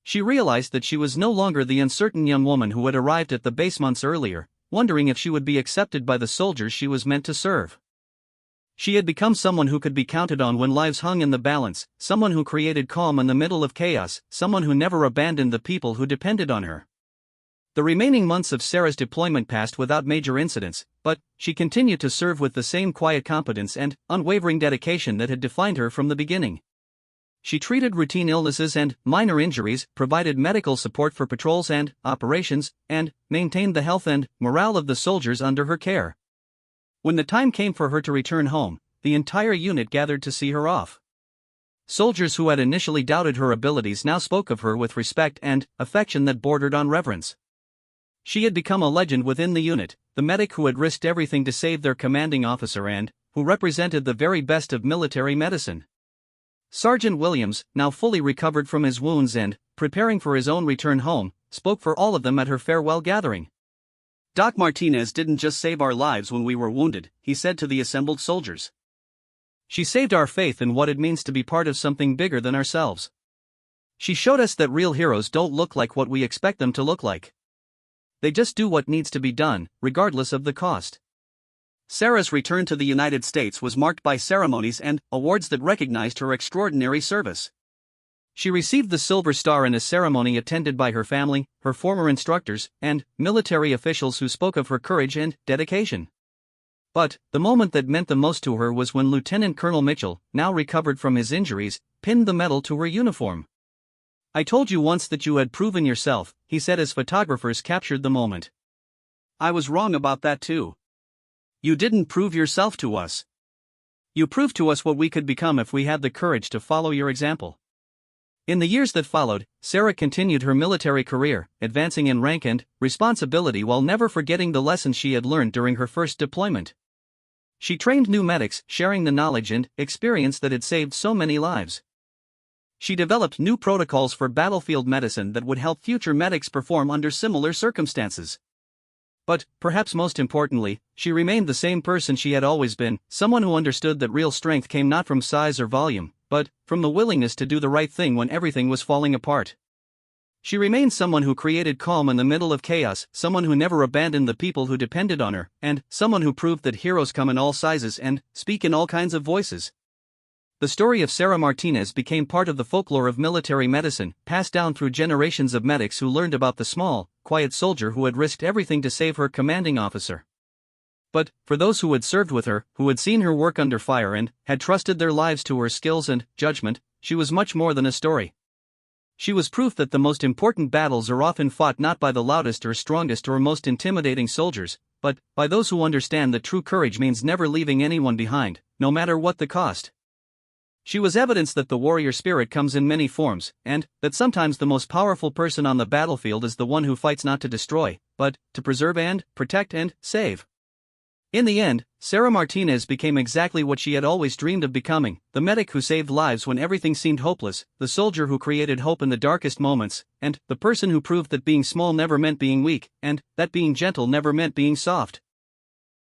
A: She realized that she was no longer the uncertain young woman who had arrived at the base months earlier, wondering if she would be accepted by the soldiers she was meant to serve. She had become someone who could be counted on when lives hung in the balance, someone who created calm in the middle of chaos, someone who never abandoned the people who depended on her. The remaining months of Sarah's deployment passed without major incidents, but she continued to serve with the same quiet competence and unwavering dedication that had defined her from the beginning. She treated routine illnesses and minor injuries, provided medical support for patrols and operations, and maintained the health and morale of the soldiers under her care. When the time came for her to return home, the entire unit gathered to see her off. Soldiers who had initially doubted her abilities now spoke of her with respect and affection that bordered on reverence. She had become a legend within the unit, the medic who had risked everything to save their commanding officer and who represented the very best of military medicine. Sergeant Williams, now fully recovered from his wounds and preparing for his own return home, spoke for all of them at her farewell gathering. "Doc Martinez didn't just save our lives when we were wounded," he said to the assembled soldiers. "She saved our faith in what it means to be part of something bigger than ourselves. She showed us that real heroes don't look like what we expect them to look like. They just do what needs to be done, regardless of the cost." Sarah's return to the United States was marked by ceremonies and awards that recognized her extraordinary service. She received the Silver Star in a ceremony attended by her family, her former instructors, and military officials who spoke of her courage and dedication. But the moment that meant the most to her was when Lieutenant Colonel Mitchell, now recovered from his injuries, pinned the medal to her uniform. "I told you once that you had proven yourself," he said as photographers captured the moment. "I was wrong about that too. You didn't prove yourself to us. You proved to us what we could become if we had the courage to follow your example." In the years that followed, Sarah continued her military career, advancing in rank and responsibility while never forgetting the lessons she had learned during her first deployment. She trained new medics, sharing the knowledge and experience that had saved so many lives. She developed new protocols for battlefield medicine that would help future medics perform under similar circumstances. But, perhaps most importantly, she remained the same person she had always been, someone who understood that real strength came not from size or volume, but from the willingness to do the right thing when everything was falling apart. She remained someone who created calm in the middle of chaos, someone who never abandoned the people who depended on her, and someone who proved that heroes come in all sizes and speak in all kinds of voices. The story of Sarah Martinez became part of the folklore of military medicine, passed down through generations of medics who learned about the small, quiet soldier who had risked everything to save her commanding officer. But, for those who had served with her, who had seen her work under fire and had trusted their lives to her skills and judgment, she was much more than a story. She was proof that the most important battles are often fought not by the loudest or strongest or most intimidating soldiers, but by those who understand that true courage means never leaving anyone behind, no matter what the cost. She was evidence that the warrior spirit comes in many forms, and that sometimes the most powerful person on the battlefield is the one who fights not to destroy, but to preserve and protect and save. In the end, Sarah Martinez became exactly what she had always dreamed of becoming, the medic who saved lives when everything seemed hopeless, the soldier who created hope in the darkest moments, and the person who proved that being small never meant being weak, and that being gentle never meant being soft.